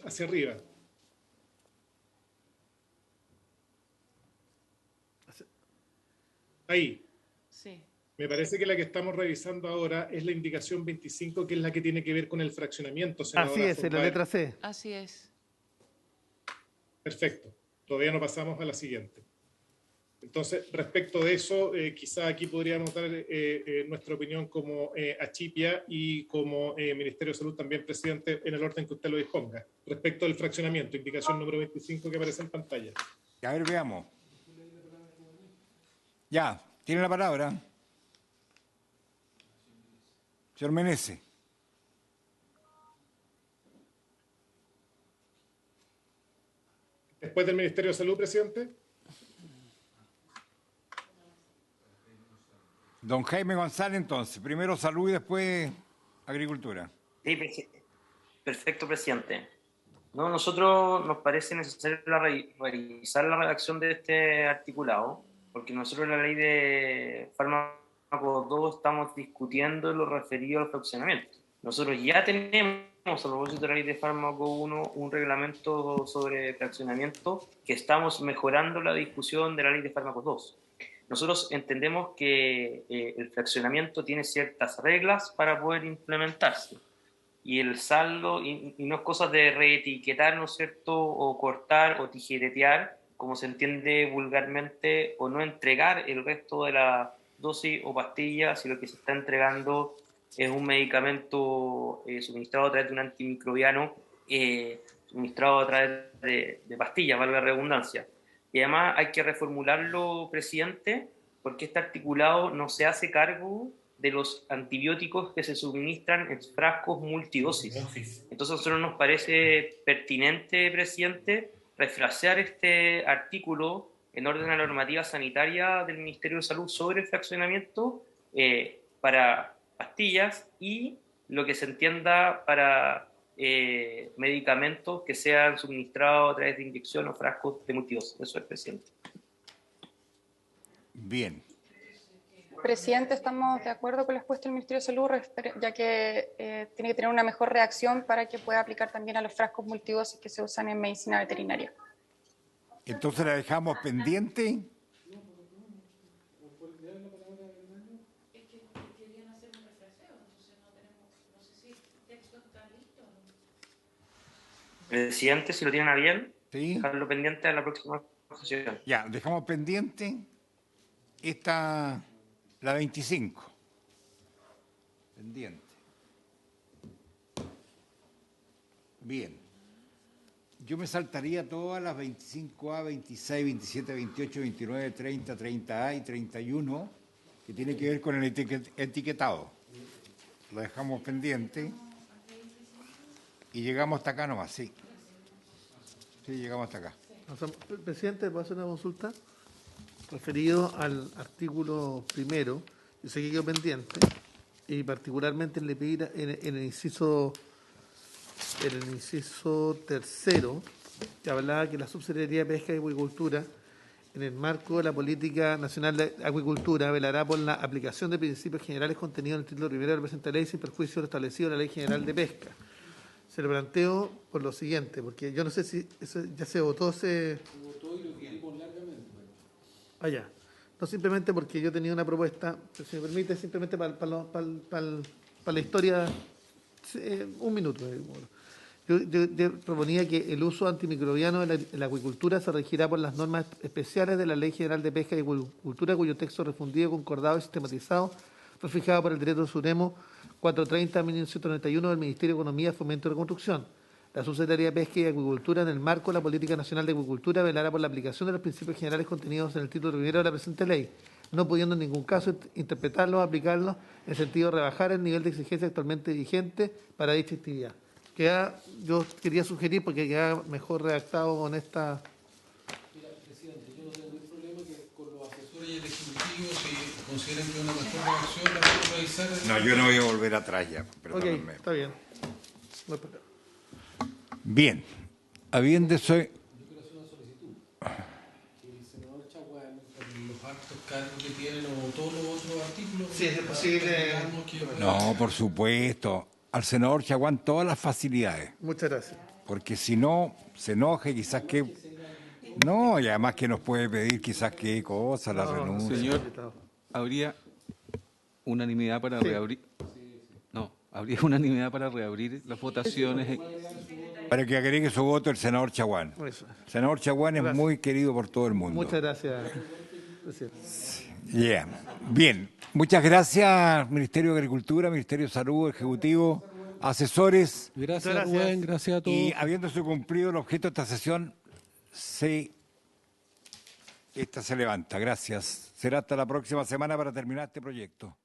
hacia arriba. Ahí. Sí. Me parece que la que estamos revisando ahora es la indicación 25, que es la que tiene que ver con el fraccionamiento. Así es, en la letra C. Así es. Perfecto. Todavía no pasamos a la siguiente. Entonces, respecto de eso, quizá aquí podríamos dar nuestra opinión como Achipia y como Ministerio de Salud también, presidente, en el orden que usted lo disponga. Respecto del fraccionamiento, indicación número 25 que aparece en pantalla. A ver, veamos. Ya, tiene la palabra. Señor Meneses. Después del Ministerio de Salud, presidente. Don Jaime González, entonces. Primero salud y después agricultura. Sí, perfecto, presidente. No, nosotros nos parece necesario revisar la redacción de este articulado, porque nosotros en la ley de fármacos 2 estamos discutiendo lo referido al fraccionamiento. Nosotros ya tenemos, a propósito de la ley de fármaco 1, un reglamento sobre fraccionamiento que estamos mejorando la discusión de la ley de fármacos 2. Nosotros entendemos que el fraccionamiento tiene ciertas reglas para poder implementarse. Y el saldo, y no es cosa de reetiquetar, ¿no es cierto?, o cortar o tijeretear, como se entiende vulgarmente, o no entregar el resto de la dosis o pastillas si lo que se está entregando es un medicamento suministrado a través de un antimicrobiano, suministrado a través de pastillas, valga la redundancia. Y además hay que reformularlo, presidente, porque este articulado no se hace cargo de los antibióticos que se suministran en frascos multidosis. Entonces a nosotros nos parece pertinente, presidente, refrasear este artículo en orden a la normativa sanitaria del Ministerio de Salud sobre el fraccionamiento para pastillas y lo que se entienda para medicamentos que sean suministrados a través de inyección o frascos de multidosis. Eso es, presidente. Bien. Presidente, estamos de acuerdo con la respuesta del Ministerio de Salud, ya que tiene que tener una mejor reacción para que pueda aplicar también a los frascos multidosis que se usan en medicina veterinaria. Entonces la dejamos pendiente. Presidente, si lo tienen a bien, ¿Sí? dejarlo pendiente a la próxima sesión. Ya, dejamos pendiente esta, la 25. Pendiente. Bien. Yo me saltaría todas las 25A, 26, 27, 28, 29, 30, 30A y 31, que tiene que ver con el etiquetado. Lo dejamos pendiente. Y llegamos hasta acá nomás, sí. Sí, llegamos hasta acá. Presidente, ¿puedo hacer una consulta? Referido al artículo primero, yo sé que quedó pendiente, y particularmente en el inciso tercero, que hablaba que la Subsecretaría de Pesca y Acuicultura, en el marco de la Política Nacional de Acuicultura, velará por la aplicación de principios generales contenidos en el título primero de la presente ley sin perjuicio de lo establecido en la Ley General de Pesca. Se lo planteo por lo siguiente, porque yo no sé si eso ya se votó. Se votó y lo discutimos largamente. Ya. No simplemente porque yo tenía una propuesta, si me permite, simplemente para la historia, un minuto. Yo proponía que el uso antimicrobiano en la acuicultura se regirá por las normas especiales de la Ley General de Pesca y Acuicultura, cuyo texto refundido, concordado y sistematizado fue fijado por el Decreto Supremo 430/1991 del Ministerio de Economía, Fomento y Reconstrucción. La Subsecretaría de Pesca y Acuicultura, en el marco de la Política Nacional de Acuicultura, velará por la aplicación de los principios generales contenidos en el título primero de la presente ley, no pudiendo en ningún caso interpretarlos o aplicarlos en el sentido de rebajar el nivel de exigencia actualmente vigente para dicha actividad. Yo quería sugerir, porque queda mejor redactado con esta... Mira, presidente, yo no tengo ningún problema que con los asesores y el ejecutivo, si consideran que es una mejor redacción, la puedo revisar. No, yo no voy a volver atrás ya. Ok, está bien. No hay problema. Bien. Habiendo soy... Yo quiero hacer una solicitud. Que el senador Chaguán, con los actos cargo que tienen o todos los otros artículos. Sí, es posible. No, por supuesto. Al senador Chaguán todas las facilidades. Muchas gracias. Porque si no, se enoje quizás que... No, y además que nos puede pedir quizás qué cosa, la renuncia. Señor, ¿habría unanimidad para reabrir? No, ¿habría unanimidad para reabrir las votaciones? Para que agregue su voto el senador Chaguán. Eso. El senador Chaguán es muy querido por todo el mundo. Muchas gracias, presidente. Yeah. Bien, muchas gracias, Ministerio de Agricultura, Ministerio de Salud, Ejecutivo, asesores. Gracias, Rubén, gracias a todos. Y habiéndose cumplido el objeto de esta sesión, esta se levanta. Gracias. Será hasta la próxima semana para terminar este proyecto.